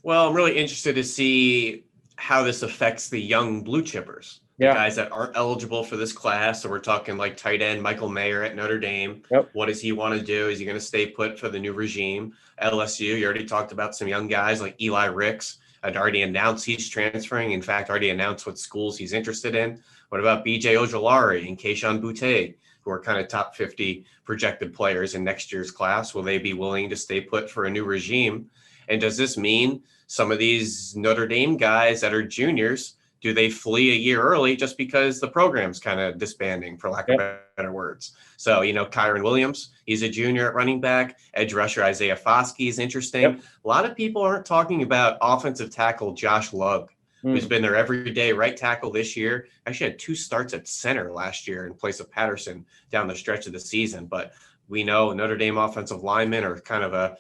Well, I'm really interested to see how this affects the young blue chippers, the guys that aren't eligible for this class. So we're talking like tight end Michael Mayer at Notre Dame. Yep. What does he want to do? Is he going to stay put for the new regime? LSU, you already talked about some young guys like Eli Ricks. I'd already announced he's transferring. In fact, already announced what schools he's interested in. What about B.J. Ojolari and Keishon Boutte, who are kind of top 50 projected players in next year's class? Will they be willing to stay put for a new regime? And does this mean some of these Notre Dame guys that are juniors, do they flee a year early just because the program's kind of disbanding, for lack of better words? So, Kyron Williams, he's a junior at running back. Edge rusher Isaiah Foskey is interesting. A lot of people aren't talking about offensive tackle Josh Lugg, who's been there every day, right tackle this year. Actually had 2 starts at center last year in place of Patterson down the stretch of the season. But we know Notre Dame offensive linemen are kind of a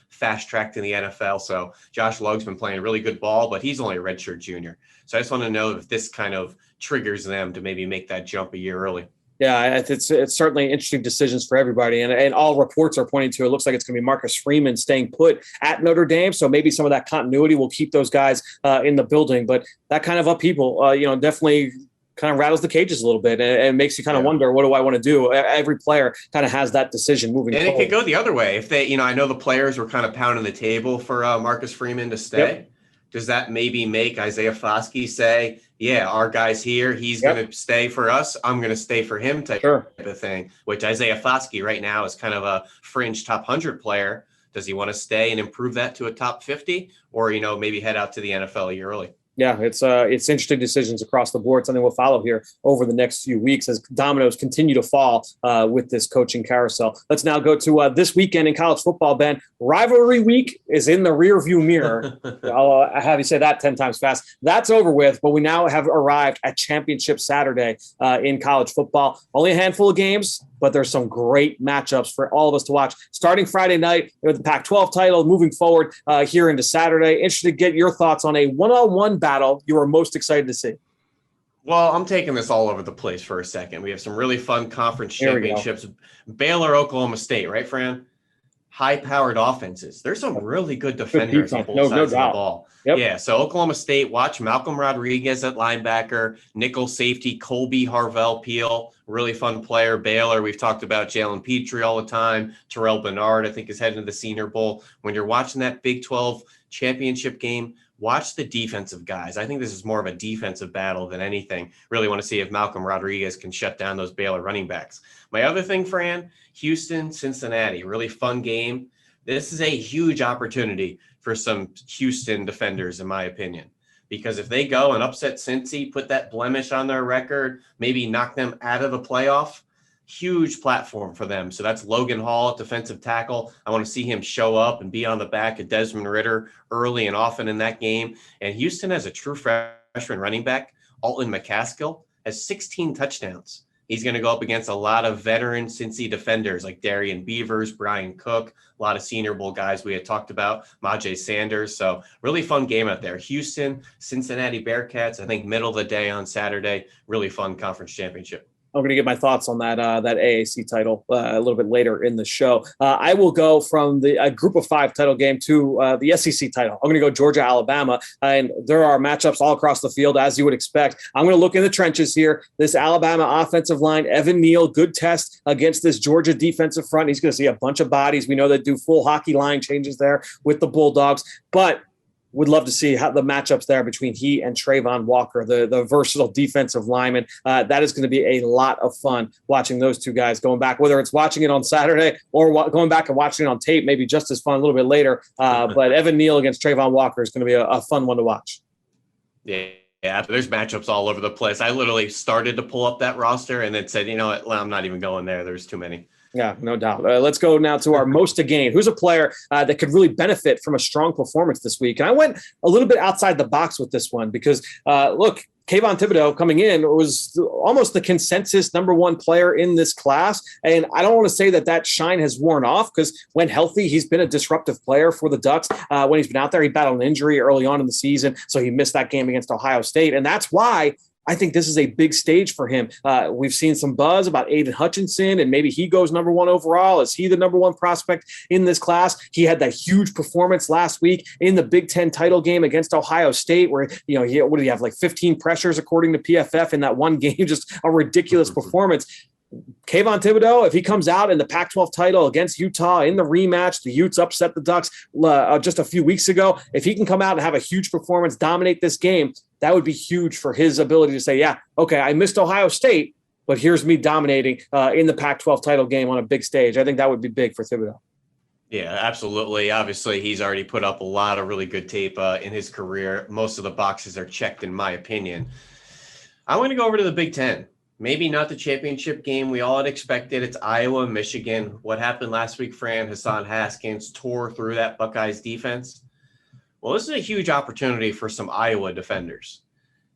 fast track in the NFL. So Josh Lugg's been playing really good ball, but he's only a redshirt junior. So I just want to know if this kind of triggers them to maybe make that jump a year early. Yeah, it's certainly interesting decisions for everybody. And all reports are pointing to, it looks like it's going to be Marcus Freeman staying put at Notre Dame. So maybe some of that continuity will keep those guys in the building. But that kind of upheaval, definitely kind of rattles the cages a little bit and makes you kind of wonder, what do I want to do? Every player kind of has that decision moving forward. And it could go the other way. If they, I know the players were kind of pounding the table for Marcus Freeman to stay. Yep. Does that maybe make Isaiah Foskey say, yeah, our guy's here, he's going to stay for us, I'm going to stay for him type of thing, which Isaiah Foskey right now is kind of a fringe top 100 player. Does he want to stay and improve that to a top 50 or, maybe head out to the NFL a year early? Yeah, it's interesting decisions across the board. Something we'll follow here over the next few weeks as dominoes continue to fall with this coaching carousel. Let's now go to this weekend in college football, Ben. Rivalry week is in the rearview mirror. I'll have you say that 10 times fast. That's over with, but we now have arrived at Championship Saturday in college football. Only a handful of games, but there's some great matchups for all of us to watch. Starting Friday night with the Pac-12 title, moving forward here into Saturday. Interested to get your thoughts on a one-on-one battle you are most excited to see. Well, I'm taking this all over the place for a second. We have some really fun conference championships. Baylor, Oklahoma State, right, Fran? High-powered offenses. There's some really good defenders on both sides of the ball. Yep. Yeah, so Oklahoma State, watch Malcolm Rodriguez at linebacker, nickel safety, Colby Harvell-Peel, really fun player. Baylor, we've talked about Jalen Petrie all the time. Terrell Bernard, I think, is heading to the Senior Bowl. When you're watching that Big 12 championship game, watch the defensive guys. I think this is more of a defensive battle than anything. Really want to see if Malcolm Rodriguez can shut down those Baylor running backs. My other thing, Fran, Houston, Cincinnati, really fun game. This is a huge opportunity for some Houston defenders, in my opinion, because if they go and upset Cincy, put that blemish on their record, maybe knock them out of the playoff, huge platform for them. So that's Logan Hall at defensive tackle. I want to see him show up and be on the back of Desmond Ridder early and often in that game. And Houston has a true freshman running back, Alton McCaskill, has 16 touchdowns. He's going to go up against a lot of veteran Cincy defenders like Darian Beavers, Brian Cook, a lot of Senior Bowl guys we had talked about, Majay Sanders. So really fun game out there. Houston, Cincinnati Bearcats, I think middle of the day on Saturday, really fun conference championship. I'm going to get my thoughts on that AAC title a little bit later in the show. I will go from the Group of 5 title game to the SEC title. I'm going to go Georgia, Alabama, and there are matchups all across the field, as you would expect. I'm going to look in the trenches here. This Alabama offensive line, Evan Neal, good test against this Georgia defensive front. He's going to see a bunch of bodies. We know they do full hockey line changes there with the Bulldogs, but would love to see how the matchups there between he and Trayvon Walker, the versatile defensive lineman. That is going to be a lot of fun watching those two guys going back, whether it's watching it on Saturday or going back and watching it on tape, maybe just as fun a little bit later. But Evan Neal against Trayvon Walker is going to be a fun one to watch. Yeah, there's matchups all over the place. I literally started to pull up that roster and then said, you know what, I'm not even going there. There's too many. Yeah, no doubt. Let's go now to our most to gain. Who's a player that could really benefit from a strong performance this week? And I went a little bit outside the box with this one because, look, Kayvon Thibodeau coming in was almost the consensus number 1 player in this class. And I don't want to say that shine has worn off because when healthy, he's been a disruptive player for the Ducks. When he's been out there, he battled an injury early on in the season, so he missed that game against Ohio State. And that's why I think this is a big stage for him. We've seen some buzz about Aiden Hutchinson, and maybe he goes number 1 overall. Is he the number 1 prospect in this class? He had that huge performance last week in the Big Ten title game against Ohio State, where what did he have, like 15 pressures according to PFF in that one game? Just a ridiculous performance. Kayvon Thibodeau, if he comes out in the Pac-12 title against Utah in the rematch, the Utes upset the Ducks just a few weeks ago. If he can come out and have a huge performance, dominate this game, that would be huge for his ability to say, yeah, okay, I missed Ohio State, but here's me dominating in the Pac-12 title game on a big stage. I think that would be big for Thibodeau. Yeah, absolutely. Obviously, he's already put up a lot of really good tape in his career. Most of the boxes are checked, in my opinion. I'm going to go over to the Big Ten. Maybe not the championship game we all had expected. It's Iowa, Michigan. What happened last week, Fran? Hassan Haskins tore through that Buckeyes defense. Well, this is a huge opportunity for some Iowa defenders.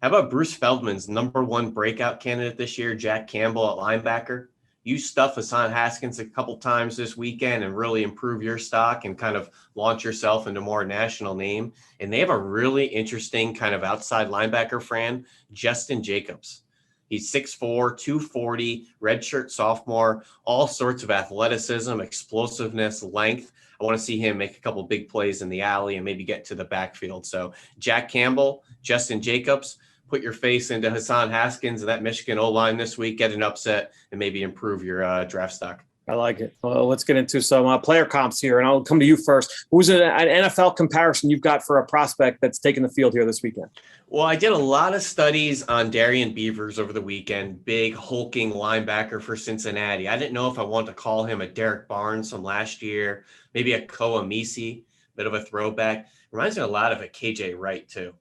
How about Bruce Feldman's #1 breakout candidate this year, Jack Campbell at linebacker? You stuff Hassan Haskins a couple times this weekend and really improve your stock and kind of launch yourself into more national name. And they have a really interesting kind of outside linebacker, Fran, Justin Jacobs. He's 6'4", 240, redshirt sophomore, all sorts of athleticism, explosiveness, length. I want to see him make a couple big plays in the alley and maybe get to the backfield. So Jack Campbell, Justin Jacobs, put your face into Hassan Haskins and that Michigan O-line this week, get an upset, and maybe improve your draft stock. I like it. Well, let's get into some player comps here, and I'll come to you first. Who's an NFL comparison you've got for a prospect that's taking the field here this weekend? Well, I did a lot of studies on Darian Beavers over the weekend, big hulking linebacker for Cincinnati. I didn't know if I wanted to call him a Derek Barnes from last year, maybe a Koa Misi, bit of a throwback. Reminds me a lot of a KJ Wright, too.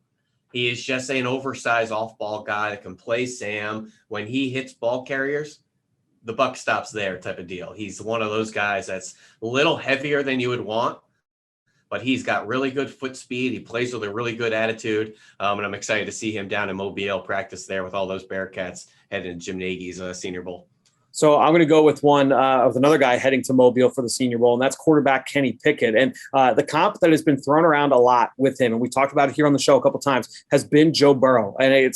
He is just an oversized off-ball guy that can play Sam. When he hits ball carriers, the buck stops there type of deal. He's one of those guys that's a little heavier than you would want, but he's got really good foot speed. He plays with a really good attitude, and I'm excited to see him down in Mobile practice there with all those Bearcats heading to Jim Nagy's Senior Bowl. So I'm going to go with one of another guy heading to Mobile for the Senior Bowl, and that's quarterback Kenny Pickett. And the comp that has been thrown around a lot with him, and we talked about it here on the show a couple times, has been Joe Burrow. And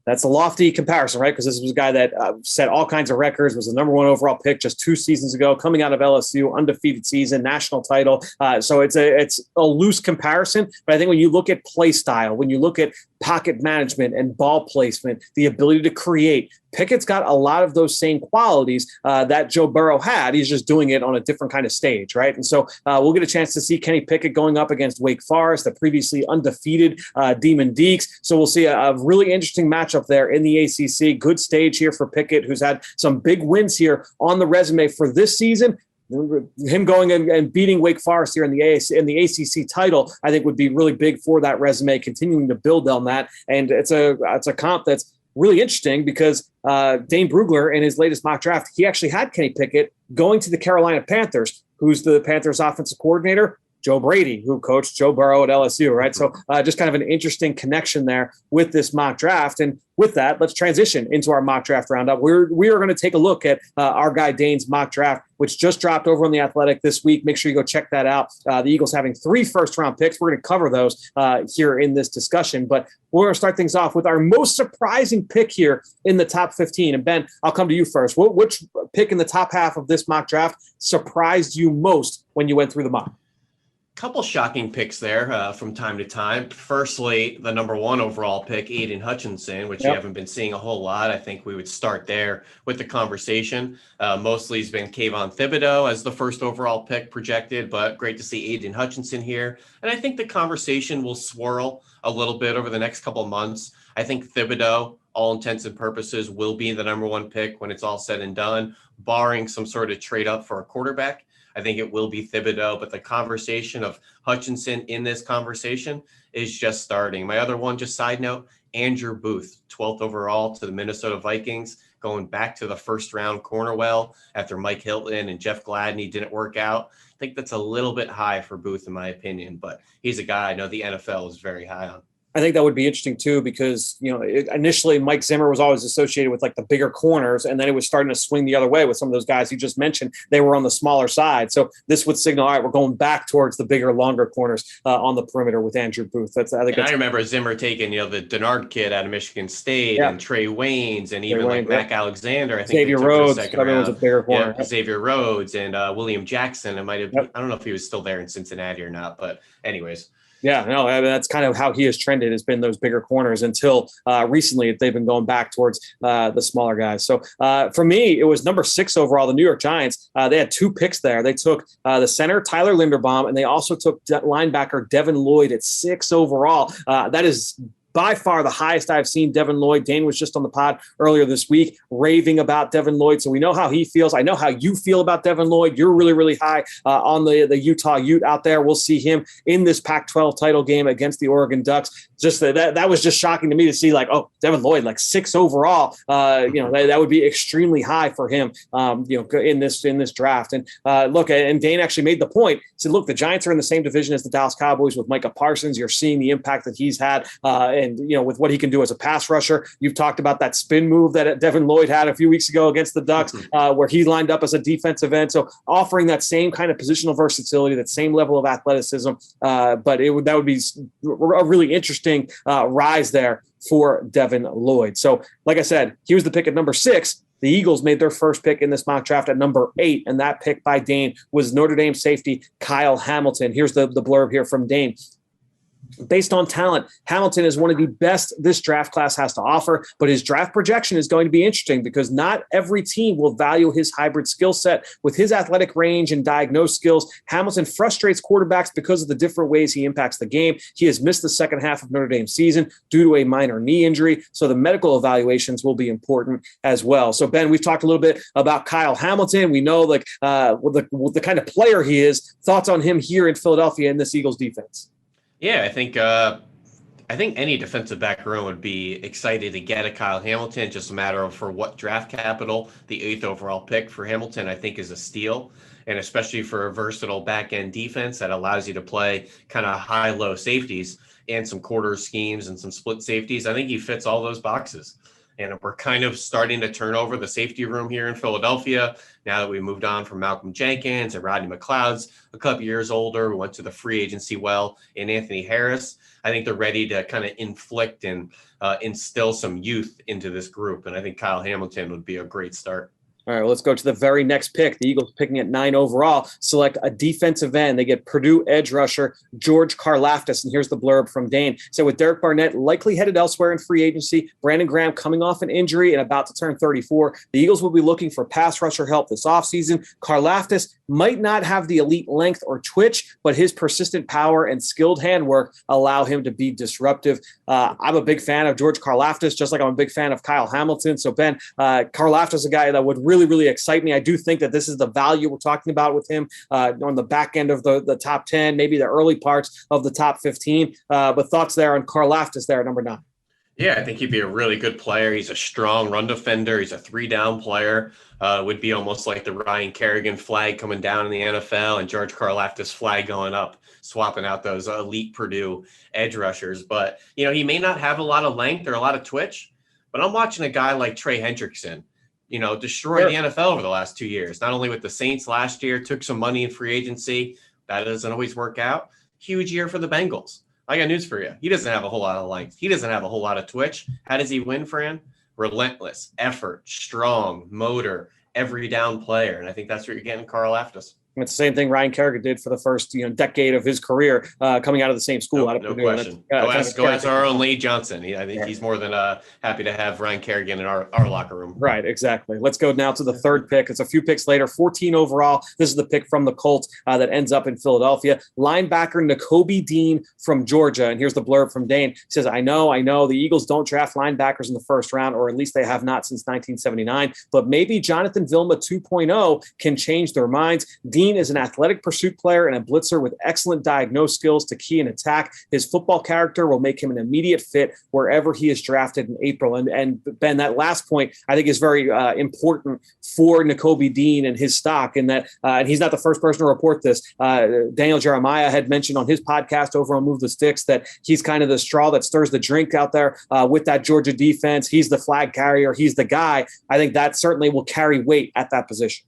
that's a lofty comparison, right? Because this was a guy that set all kinds of records, was the #1 overall pick just 2 seasons ago, coming out of LSU, undefeated season, national title. So it's a loose comparison. But I think when you look at play style, when you look at pocket management and ball placement, the ability to create, Pickett's got a lot of those same qualities that Joe Burrow had. He's just doing it on a different kind of stage, right? And so we'll get a chance to see Kenny Pickett going up against Wake Forest, the previously undefeated Demon Deacs. So we'll see a really interesting matchup there in the ACC. Good stage here for Pickett, who's had some big wins here on the resume for this season. Him going and beating Wake Forest here in the ACC title, I think would be really big for that resume, continuing to build on that. And it's a comp that's really interesting because Dane Brugler in his latest mock draft, he actually had Kenny Pickett going to the Carolina Panthers. Who's the Panthers offensive coordinator? Joe Brady, who coached Joe Burrow at LSU, right? So just kind of an interesting connection there with this mock draft. And with that, let's transition into our mock draft roundup. We are going to take a look at our guy Dane's mock draft, which just dropped over on The Athletic this week. Make sure you go check that out. The Eagles having 3 first-round picks. We're going to cover those here in this discussion. But we're going to start things off with our most surprising pick here in the top 15. And Ben, I'll come to you first. Which pick in the top half of this mock draft surprised you most when you went through the mock? Couple shocking picks there from time to time. Firstly, the #1 overall pick, Aiden Hutchinson, which you haven't been seeing a whole lot. I think we would start there with the conversation. Mostly has been Kayvon Thibodeau as the first overall pick projected, but great to see Aiden Hutchinson here. And I think the conversation will swirl a little bit over the next couple months. I think Thibodeau, all intents and purposes, will be the #1 pick when it's all said and done, barring some sort of trade up for a quarterback. I think it will be Thibodeau, but the conversation of Hutchinson in this conversation is just starting. My other one, just side note, Andrew Booth, 12th overall to the Minnesota Vikings, going back to the first round corner well after Mike Hilton and Jeff Gladney didn't work out. I think that's a little bit high for Booth, in my opinion, but he's a guy I know the NFL is very high on. I think that would be interesting too, because, initially Mike Zimmer was always associated with like the bigger corners, and then it was starting to swing the other way with some of those guys you just mentioned. They were on the smaller side. So this would signal, all right, we're going back towards the bigger, longer corners on the perimeter with Andrew Booth. I remember Zimmer taking, the Denard kid out of Michigan State and Trey Waynes and even like Mac Alexander. I think Xavier Rhodes, was a bigger corner. Yeah, Xavier Rhodes and William Jackson. It might have. I don't know if he was still there in Cincinnati or not, but anyways. Yeah, no, that's kind of how he has trended, has been those bigger corners until recently they've been going back towards the smaller guys. So for me, it was #6 overall, the New York Giants. They had 2 picks there. They took the center, Tyler Linderbaum, and they also took linebacker Devin Lloyd at 6 overall. That is by far the highest I've seen Devin Lloyd. Dane was just on the pod earlier this week raving about Devin Lloyd. So we know how he feels. I know how you feel about Devin Lloyd. You're really, really high on the Utah Ute out there. We'll see him in this Pac-12 title game against the Oregon Ducks. Just that was just shocking to me to see, like, oh, Devin Lloyd, like 6 overall. That would be extremely high for him, in this draft. And look, and Dane actually made the point. He said, look, the Giants are in the same division as the Dallas Cowboys with Micah Parsons. You're seeing the impact that he's had, with what he can do as a pass rusher. You've talked about that spin move that Devin Lloyd had a few weeks ago against the Ducks, where he lined up as a defensive end. So offering that same kind of positional versatility, that same level of athleticism. But that would be a really interesting rise there for Devin Lloyd. So, like I said, he was the pick at number 6. The Eagles made their first pick in this mock draft at number 8, and that pick by Dane was Notre Dame safety Kyle Hamilton. Here's the blurb here from Dane. Based on talent, Hamilton is one of the best this draft class has to offer, but his draft projection is going to be interesting because not every team will value his hybrid skill set. With his athletic range and diagnosed skills, Hamilton frustrates quarterbacks because of the different ways he impacts the game. He has missed the second half of Notre Dame's season due to a minor knee injury, so the medical evaluations will be important as well. So, Ben, we've talked a little bit about Kyle Hamilton. We know the kind of player he is. Thoughts on him here in Philadelphia in this Eagles defense? Yeah, I think any defensive back room would be excited to get a Kyle Hamilton. Just a matter of for what draft capital. The 8th overall pick for Hamilton, I think, is a steal, and especially for a versatile back end defense that allows you to play kind of high-low safeties and some quarter schemes and some split safeties. I think he fits all those boxes. And we're kind of starting to turn over the safety room here in Philadelphia now that we moved on from Malcolm Jenkins and Rodney McLeod's a couple years older. We went to the free agency in Anthony Harris. I think they're ready to kind of inflict and instill some youth into this group. And I think Kyle Hamilton would be a great start. All right, well, let's go to the very next pick. The Eagles picking at 9 overall, select a defensive end. They get Purdue edge rusher George Karlaftis. And here's the blurb from Dane. So with Derek Barnett likely headed elsewhere in free agency, Brandon Graham coming off an injury and about to turn 34, the Eagles will be looking for pass rusher help this offseason. Karlaftis might not have the elite length or twitch, but his persistent power and skilled handwork allow him to be disruptive. I'm a big fan of George Karlaftis, just like I'm a big fan of Kyle Hamilton. So, Ben, Karlaftis is a guy that would really, really excite me. I do think that this is the value we're talking about with him on the back end of the top 10, maybe the early parts of the top 15. But thoughts there on Karlaftis there at number 9. Yeah, I think he'd be a really good player. He's a strong run defender. He's a 3-down player. Would be almost like the Ryan Kerrigan flag coming down in the NFL and George Karlaftis flag going up, swapping out those elite Purdue edge rushers. But, he may not have a lot of length or a lot of twitch, but I'm watching a guy like Trey Hendrickson, destroy the NFL over the last 2 years, not only with the Saints last year, took some money in free agency. That doesn't always work out. Huge year for the Bengals. I got news for you. He doesn't have a whole lot of length. He doesn't have a whole lot of twitch. How does he win, Fran? Relentless, effort, strong, motor, every down player. And I think that's what you're getting Karlaftis. It's the same thing Ryan Kerrigan did for the first decade of his career, coming out of the same school. No question. Go ask our own Lee Johnson. I think he's more than happy to have Ryan Kerrigan in our locker room. Right, exactly. Let's go now to the third pick. It's a few picks later, 14 overall. This is the pick from the Colts that ends up in Philadelphia. Linebacker Nakobe Dean from Georgia. And here's the blurb from Dane. He says, I know the Eagles don't draft linebackers in the first round, or at least they have not since 1979, but maybe Jonathan Vilma 2.0 can change their minds. Dean is an athletic pursuit player and a blitzer with excellent diagnosed skills to key and attack. His football character will make him an immediate fit wherever he is drafted in April. And Ben, that last point I think is very important for Nakobe Dean and his stock, in that and he's not the first person to report this. Daniel Jeremiah had mentioned on his podcast over on Move the Sticks that he's kind of the straw that stirs the drink out there with that Georgia defense. He's the flag carrier. He's the guy. I think that certainly will carry weight at that position.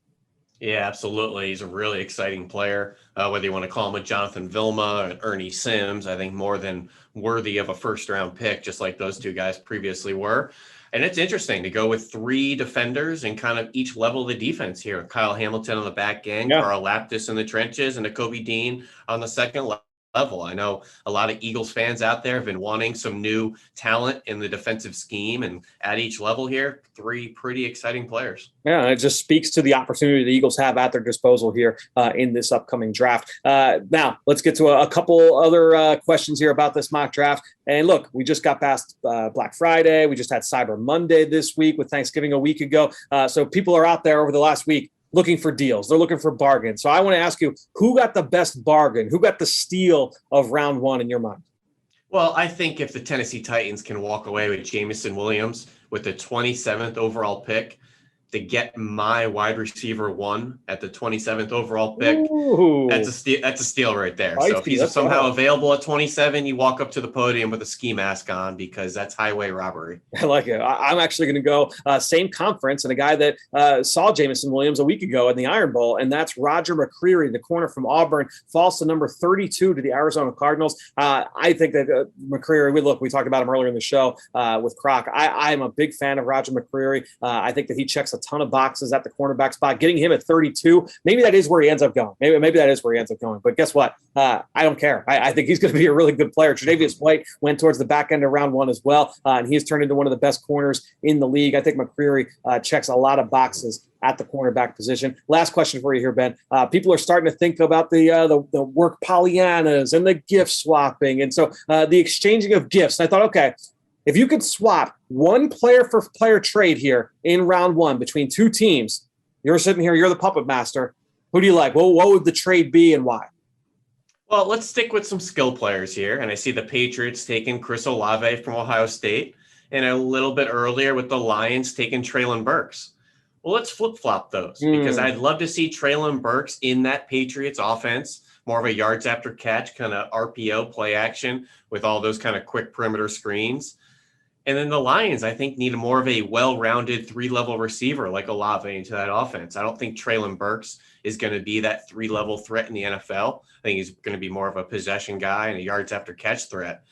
Yeah, absolutely. He's a really exciting player, whether you want to call him a Jonathan Vilma or Ernie Sims. I think more than worthy of a first-round pick, just like those two guys previously were. And it's interesting to go with 3 defenders and kind of each level of the defense here. Kyle Hamilton on the back end, Karlaftis in the trenches, and Nakobe Dean on the second level. level. I know a lot of Eagles fans out there have been wanting some new talent in the defensive scheme, and at each level here, 3 pretty exciting players. Yeah, it just speaks to the opportunity the Eagles have at their disposal here in this upcoming draft. Now, let's get to a couple other questions here about this mock draft. And look, we just got past Black Friday. We just had Cyber Monday this week with Thanksgiving a week ago. So people are out there over the last week looking for deals. They're looking for bargains. So I want to ask you, who got the best bargain? Who got the steal of round 1 in your mind? Well, I think if the Tennessee Titans can walk away with Jameson Williams with the 27th overall pick to get my wide receiver 1 at the 27th overall pick, Ooh. That's a steal right there. Feisty, so if he's somehow available at 27, you walk up to the podium with a ski mask on, because that's highway robbery. I like it. I'm actually going to go same conference, and a guy that saw Jameson Williams a week ago in the Iron Bowl, and that's Roger Mccreary, the corner from Auburn, falls to number 32 to the Arizona Cardinals. I think that Mccreary, we talked about him earlier in the show with Crocker. I'm a big fan of Roger Mccreary. I think that he checks a ton of boxes at the cornerback spot. Getting him at 32, maybe that is where he ends up going. Maybe that is where he ends up going. But guess what? I don't care. I think he's going to be a really good player. Tre'Davious White went towards the back end of round 1 as well, and he's turned into one of the best corners in the league. I think Mccreary checks a lot of boxes at the cornerback position. Last question for you here, Ben. People are starting to think about the work Pollyannas and the gift swapping, and so the exchanging of gifts. And I thought, okay, if you could swap one player for player trade here in round 1 between 2 teams, you're sitting here, you're the puppet master. Who do you like? Well, what would the trade be and why? Well, let's stick with some skill players here. And I see the Patriots taking Chris Olave from Ohio State, and a little bit earlier with the Lions taking Treylon Burks. Well, let's flip-flop those, because I'd love to see Treylon Burks in that Patriots offense, more of a yards after catch, kind of RPO play action with all those kind of quick perimeter screens. And then the Lions, I think, need more of a well-rounded 3-level receiver like Olave into that offense. I don't think Treylon Burks is going to be that 3-level threat in the NFL. I think he's going to be more of a possession guy and a yards after catch threat.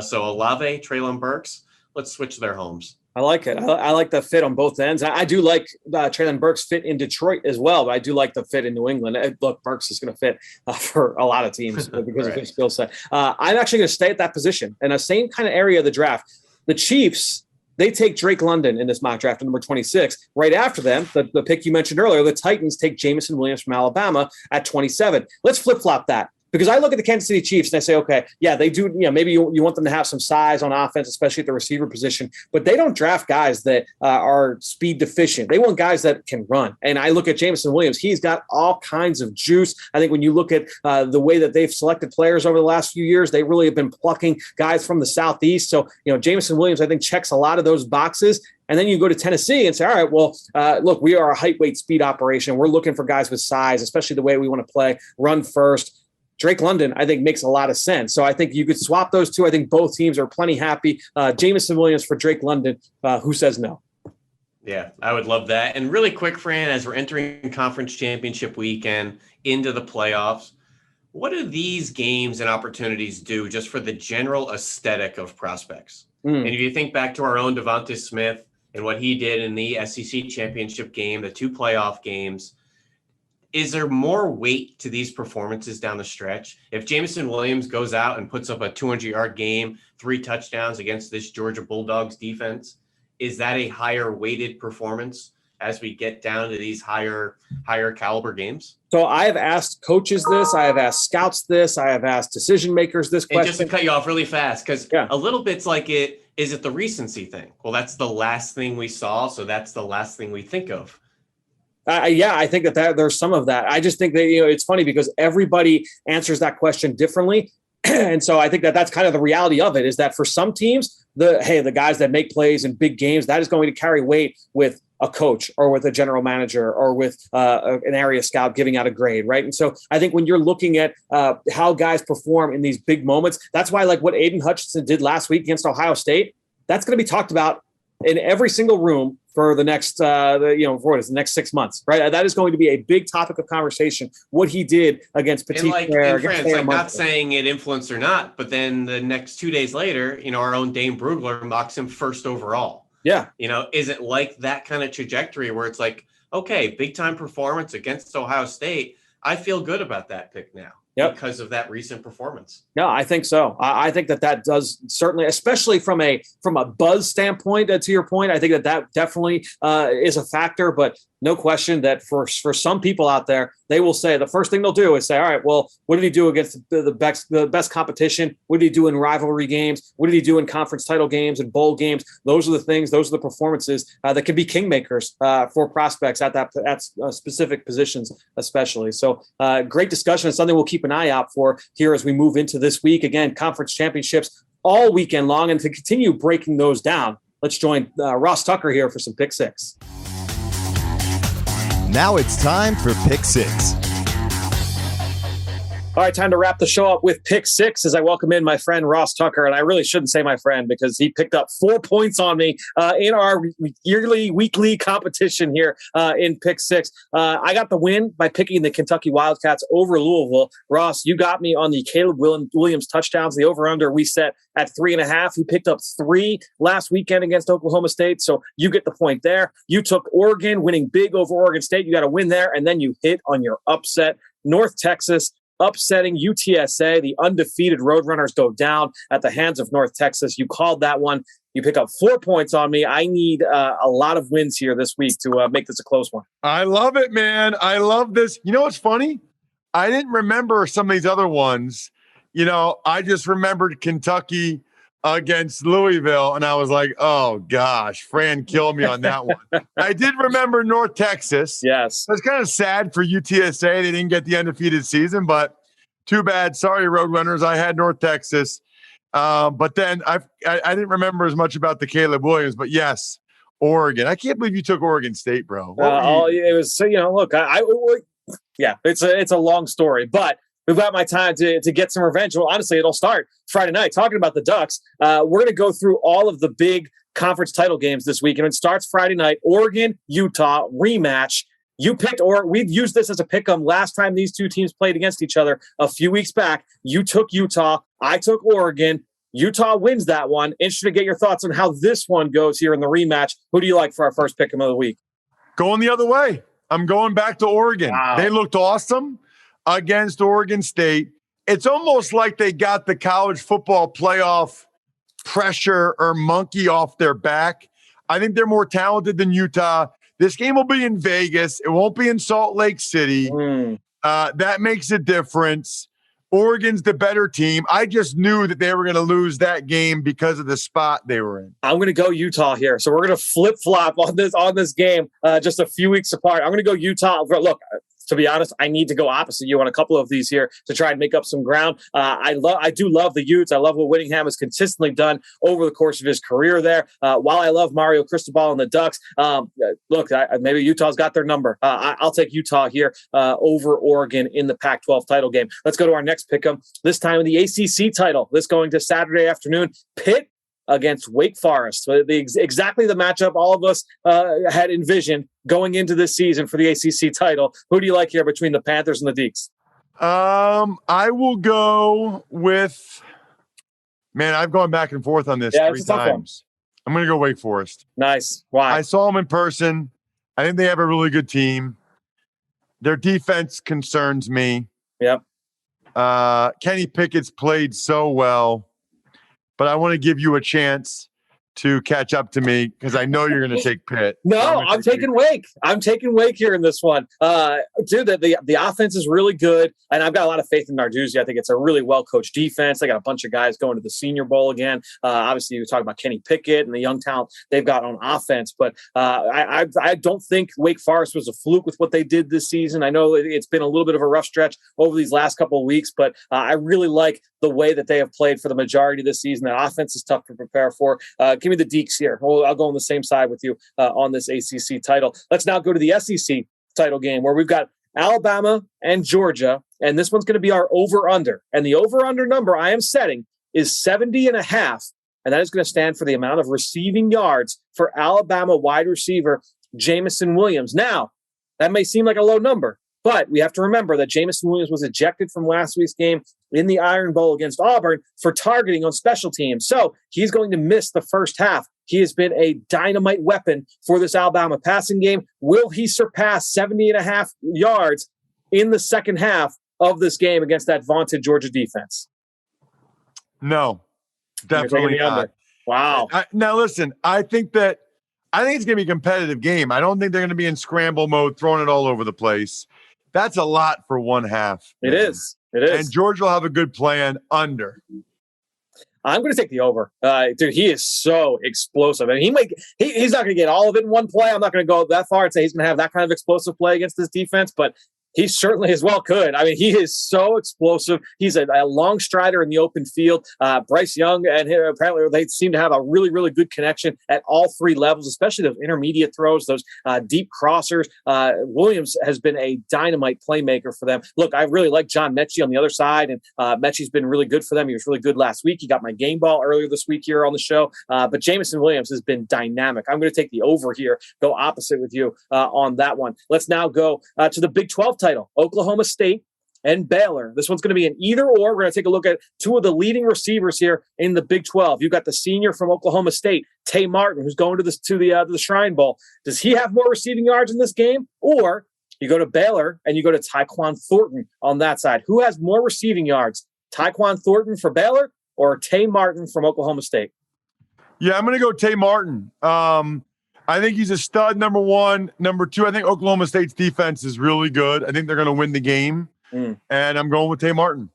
So Olave, Treylon Burks, let's switch their homes. I like it. I like the fit on both ends. I do like Treylon Burks' fit in Detroit as well, but I do like the fit in New England. Look, Burks is going to fit for a lot of teams because of his skill set. I'm actually going to stay at that position in the same kind of area of the draft. The Chiefs, they take Drake London in this mock draft at number 26. Right after them, the pick you mentioned earlier, the Titans take Jameson Williams from Alabama at 27. Let's flip-flop that. Because I look at the Kansas City Chiefs and I say, okay, yeah, they do, maybe you want them to have some size on offense, especially at the receiver position, but they don't draft guys that are speed deficient. They want guys that can run. And I look at Jameson Williams. He's got all kinds of juice. I think when you look at the way that they've selected players over the last few years, they really have been plucking guys from the Southeast. So, Jameson Williams, I think, checks a lot of those boxes. And then you go to Tennessee and say, all right, well, look, we are a height, weight, speed operation. We're looking for guys with size, especially the way we want to play, run first. Drake London, I think, makes a lot of sense. So I think you could swap those two. I think both teams are plenty happy. Jameson Williams for Drake London. Who says no? Yeah, I would love that. And really quick, Fran, as we're entering conference championship weekend into the playoffs, what do these games and opportunities do just for the general aesthetic of prospects? And if you think back to our own Devonta Smith and what he did in the SEC championship game, the 2 playoff games, is there more weight to these performances down the stretch? If Jameson Williams goes out and puts up a 200-yard game, 3 touchdowns against this Georgia Bulldogs defense, is that a higher weighted performance as we get down to these higher caliber games? So I have asked coaches this. I have asked scouts this. I have asked decision makers this question. And just to cut you off really fast, because a little bit's like is it the recency thing? Well, that's the last thing we saw, so that's the last thing we think of. I think that there's some of that. I just think that, it's funny because everybody answers that question differently. And so I think that that's kind of the reality of it, is that for some teams, the guys that make plays in big games, that is going to carry weight with a coach or with a general manager or with an area scout giving out a grade, right? And so I think when you're looking at how guys perform in these big moments, that's why like what Aiden Hutchinson did last week against Ohio State, that's going to be talked about in every single room for the next, the next 6 months, right? That is going to be a big topic of conversation. What he did against Petit Frere, not saying it influenced or not, but then the next 2 days later, our own Dane Brugler mocks him first overall. Yeah, is it like that kind of trajectory where it's like, okay, big time performance against Ohio State? I feel good about that pick now. because of that recent performance. No, I think so. I think that does certainly, especially from a buzz standpoint, to your point, I think that definitely is a factor. But no question that for some people out there, they will say the first thing they'll do is say, all right, well, what did he do against the best competition? What did he do in rivalry games? What did he do in conference title games and bowl games? Those are the things, those are the performances that can be kingmakers for prospects at specific positions, especially. So great discussion. It's something we'll keep an eye out for here as we move into this week. Again, conference championships all weekend long. And to continue breaking those down, let's join Ross Tucker here for some Pick Six. Now it's time for Pick Six. All right, time to wrap the show up with Pick Six as I welcome in my friend Ross Tucker. And I really shouldn't say my friend because he picked up 4 points on me in our weekly competition here in Pick Six. I got the win by picking the Kentucky Wildcats over Louisville. Ross, you got me on the Caleb Williams touchdowns. The over-under we set at 3.5. He picked up 3 last weekend against Oklahoma State, so you get the point there. You took Oregon, winning big over Oregon State. You got a win there, and then you hit on your upset. North Texas upsetting UTSA. The undefeated Roadrunners go down at the hands of North Texas. You called that one. You pick up 4 points on me. I need a lot of wins here this week to make this a close one. I love it, man. I love this. You know what's funny? I didn't remember some of these other ones. You know, I just remembered Kentucky against Louisville, and I was like, oh, gosh, Fran killed me on that one. I did remember North Texas. Yes. It's kind of sad for UTSA. They didn't get the undefeated season, but too bad. Sorry, Roadrunners. I had North Texas. But then I didn't remember as much about the Caleb Williams, but yes, Oregon. I can't believe you took Oregon State, bro. It was, look, yeah, it's a long story, but we've got my time to get some revenge. Well, honestly, it'll start Friday night. Talking about the Ducks, we're going to go through all of the big conference title games this week, and it starts Friday night. Oregon, Utah, rematch. You picked, or we've used this as a pick-em last time these two teams played against each other a few weeks back. You took Utah. I took Oregon. Utah wins that one. Interested to get your thoughts on how this one goes here in the rematch. Who do you like for our first pick-em of the week? Going the other way. I'm going back to Oregon. Wow. They looked awesome against Oregon State. It's almost like they got the college football playoff pressure or monkey off their back. I think they're more talented than Utah. This game will be in Vegas. It won't be in Salt Lake City. That makes a difference. Oregon's the better team. I just knew that they were going to lose that game because of the spot they were in. I'm going to go Utah here. So we're going to flip-flop on this game just a few weeks apart. I'm going to go Utah. Look, to be honest, I need to go opposite you on a couple of these here to try and make up some ground. I do love the Utes. I love what Whittingham has consistently done over the course of his career there. While I love Mario Cristobal and the Ducks, look, maybe Utah's got their number. I'll take Utah here over Oregon in the Pac-12 title game. Let's go to our next pick'em. This time in the ACC title. This going to Saturday afternoon. Pitt against Wake Forest. Exactly the matchup all of us had envisioned going into this season for the ACC title. Who do you like here between the Panthers and the Deacs? I will go with, man, I've gone back and forth on this 3 times. I'm going to go Wake Forest. Nice. Why? I saw them in person. I think they have a really good team. Their defense concerns me. Yep. Kenny Pickett's played so well. But I want to give you a chance to catch up to me because I know you're going to take Pitt. No, I'm taking Wake. I'm taking Wake here in this one. Dude, the offense is really good, and I've got a lot of faith in Narduzzi. I think it's a really well-coached defense. They got a bunch of guys going to the Senior Bowl again. Obviously, you talk about Kenny Pickett and the young talent they've got on offense, but I don't think Wake Forest was a fluke with what they did this season. I know it's been a little bit of a rough stretch over these last couple of weeks, but I really like the way that they have played for the majority of this season. That offense is tough to prepare for. Give me the Deacs here. I'll go on the same side with you on this ACC title. Let's now go to the SEC title game where we've got Alabama and Georgia, and this one's going to be our over-under. And the over-under number I am setting is 70.5, and that is going to stand for the amount of receiving yards for Alabama wide receiver Jamison Williams. Now, that may seem like a low number, but we have to remember that Jamison Williams was ejected from last week's game in the Iron Bowl against Auburn for targeting on special teams. So he's going to miss the first half. He has been a dynamite weapon for this Alabama passing game. Will he surpass 70.5 yards in the second half of this game against that vaunted Georgia defense? No, definitely not. Wow. Now, listen, I think it's going to be a competitive game. I don't think they're going to be in scramble mode, throwing it all over the place. That's a lot for one half. It is. It is. And Georgia will have a good plan under. I'm going to take the over. Dude, he is so explosive. And he's not going to get all of it in one play. I'm not going to go that far and say he's going to have that kind of explosive play against this defense, but he certainly as well could. I mean, he is so explosive. He's a long strider in the open field. Bryce Young and him, apparently they seem to have a really, really good connection at all three levels, especially those intermediate throws, those deep crossers. Williams has been a dynamite playmaker for them. Look, I really like John Mechie on the other side, and Mechie's been really good for them. He was really good last week. He got my game ball earlier this week here on the show. But Jamison Williams has been dynamic. I'm going to take the over here, go opposite with you on that one. Let's now go to the Big 12 title, Oklahoma State and Baylor. This one's going to be an either or. We're going to take a look at two of the leading receivers here in the Big 12. You've got the senior from Oklahoma State, Tay Martin, who's going to the Shrine Bowl. Does he have more receiving yards in this game? Or you go to Baylor and you go to Tyquan Thornton on that side. Who has more receiving yards? Tyquan Thornton for Baylor or Tay Martin from Oklahoma State? Yeah, I'm going to go Tay Martin. I think he's a stud, number one. Number two, I think Oklahoma State's defense is really good. I think they're going to win the game. And I'm going with Tay Martin.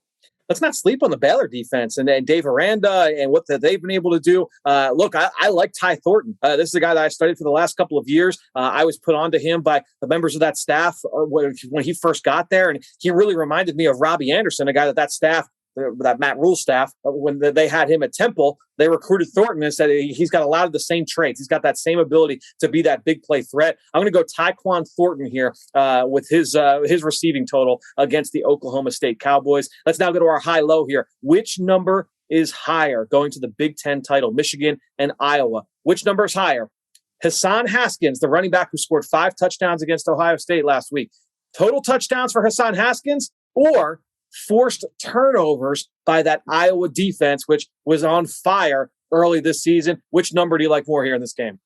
Let's not sleep on the Baylor defense and Dave Aranda and what they've been able to do. Look, I like Ty Thornton. This is a guy that I studied for the last couple of years. I was put onto him by the members of that staff when he first got there. And he really reminded me of Robbie Anderson, a guy that staff, that Matt Rule staff, when they had him at Temple, they recruited Thornton and said he's got a lot of the same traits. He's got that same ability to be that big play threat. I'm going to go Tyquan Thornton here with his receiving total against the Oklahoma State Cowboys. Let's now go to our high-low here. Which number is higher going to the Big Ten title, Michigan and Iowa? Which number is higher? Hassan Haskins, the running back who scored 5 touchdowns against Ohio State last week. Total touchdowns for Hassan Haskins or forced turnovers by that Iowa defense, which was on fire early this season. Which number do you like more here in this game?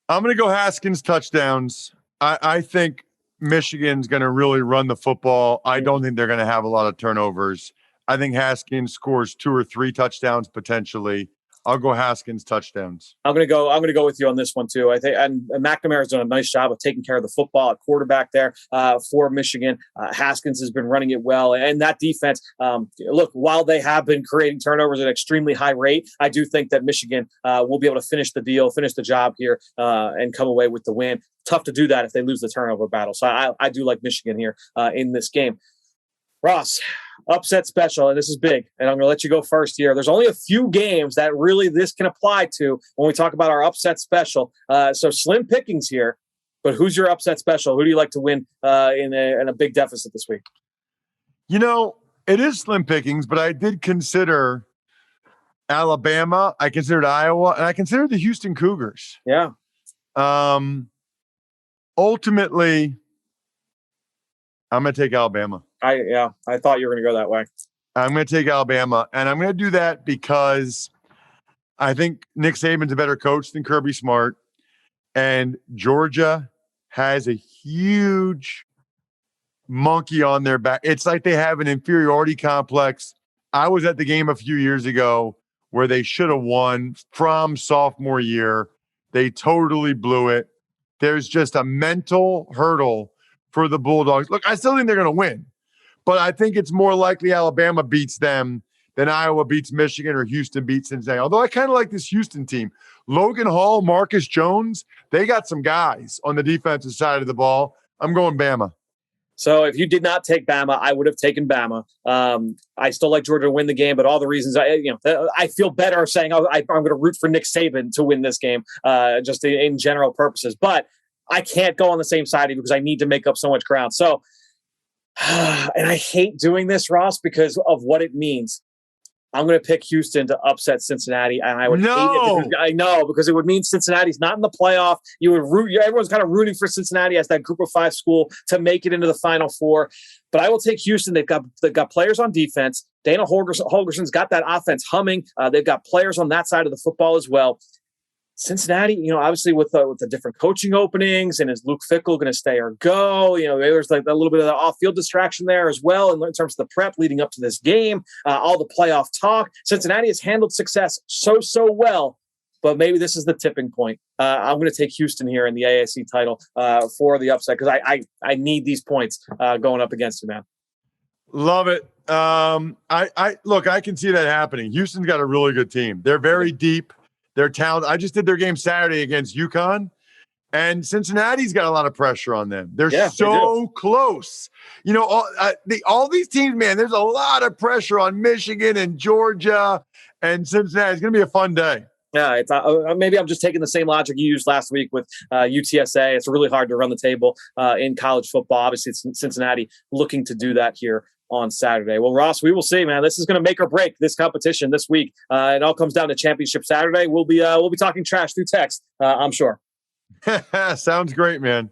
I'm going to go Haskins touchdowns. I think Michigan's going to really run the football. I don't think they're going to have a lot of turnovers. I think Haskins scores 2 or 3 touchdowns potentially. I'll go Haskins touchdowns. I'm gonna go with you on this one too. I think and McNamara's done a nice job of taking care of the football at quarterback there for Michigan. Haskins has been running it well, and that defense. Look, while they have been creating turnovers at an extremely high rate, I do think that Michigan will be able to finish the deal, finish the job here, and come away with the win. Tough to do that if they lose the turnover battle. So I do like Michigan here in this game. Ross, upset special, and this is big, and I'm going to let you go first here. There's only a few games that really this can apply to when we talk about our upset special. So slim pickings here, but who's your upset special? Who do you like to win in a big deficit this week? You know, it is slim pickings, but I did consider Alabama. I considered Iowa, and I considered the Houston Cougars. Yeah. Ultimately, I'm going to take Alabama. I thought you were going to go that way. I'm going to take Alabama, and I'm going to do that because I think Nick Saban's a better coach than Kirby Smart, and Georgia has a huge monkey on their back. It's like they have an inferiority complex. I was at the game a few years ago where they should have won from sophomore year. They totally blew it. There's just a mental hurdle for the Bulldogs. Look, I still think they're going to win, but I think it's more likely Alabama beats them than Iowa beats Michigan or Houston beats Cincinnati. Although I kind of like this Houston team. Logan Hall, Marcus Jones, they got some guys on the defensive side of the ball. I'm going Bama. So if you did not take Bama, I would have taken Bama. I still like Georgia to win the game, but all the reasons I feel better saying I'm going to root for Nick Saban to win this game, just in general purposes. But I can't go on the same side of you because I need to make up so much ground. So, and I hate doing this, Ross, because of what it means. I'm going to pick Houston to upset Cincinnati, and I would hate it. I know, because it would mean Cincinnati's not in the playoff. You would everyone's kind of rooting for Cincinnati as that Group of 5 school to make it into the Final Four. But I will take Houston. They've got players on defense. Dana Holgerson's got that offense humming. They've got players on that side of the football as well. Cincinnati, obviously with the different coaching openings, and is Luke Fickell going to stay or go? There's like a little bit of the off-field distraction there as well in terms of the prep leading up to this game, all the playoff talk. Cincinnati has handled success so well, but maybe this is the tipping point. I'm going to take Houston here in the AAC title for the upset because I need these points going up against you, man. Love it. I can see that happening. Houston's got a really good team. They're very deep. They're talented. I just did their game Saturday against UConn, and Cincinnati's got a lot of pressure on them. They're so close. All these teams, man, there's a lot of pressure on Michigan and Georgia and Cincinnati. It's going to be a fun day. Yeah, it's maybe I'm just taking the same logic you used last week with UTSA. It's really hard to run the table in college football. Obviously, it's Cincinnati looking to do that here on Saturday. Well, Ross, we will see, man. This is going to make or break this competition this week. It all comes down to championship Saturday. We'll be talking trash through text, I'm sure. Sounds great, man.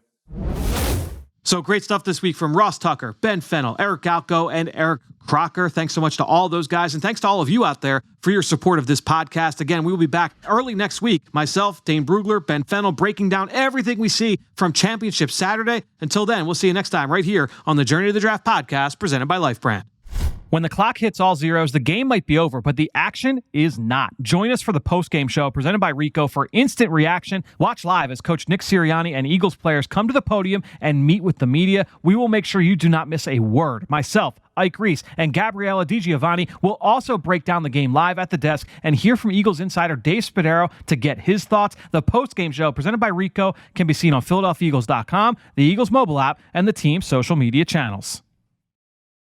So great stuff this week from Ross Tucker, Ben Fennell, Eric Galko, and Eric Crocker. Thanks so much to all those guys. And thanks to all of you out there for your support of this podcast. Again, we will be back early next week. Myself, Dane Brugler, Ben Fennell, breaking down everything we see from Championship Saturday. Until then, we'll see you next time right here on the Journey to the Draft podcast presented by Life Brand. When the clock hits all zeros, the game might be over, but the action is not. Join us for the post-game show presented by Rico for instant reaction. Watch live as Coach Nick Sirianni and Eagles players come to the podium and meet with the media. We will make sure you do not miss a word. Myself, Ike Reese, and Gabriella DiGiovanni will also break down the game live at the desk and hear from Eagles insider Dave Spadaro to get his thoughts. The post-game show presented by Rico can be seen on PhiladelphiaEagles.com, the Eagles mobile app, and the team's social media channels.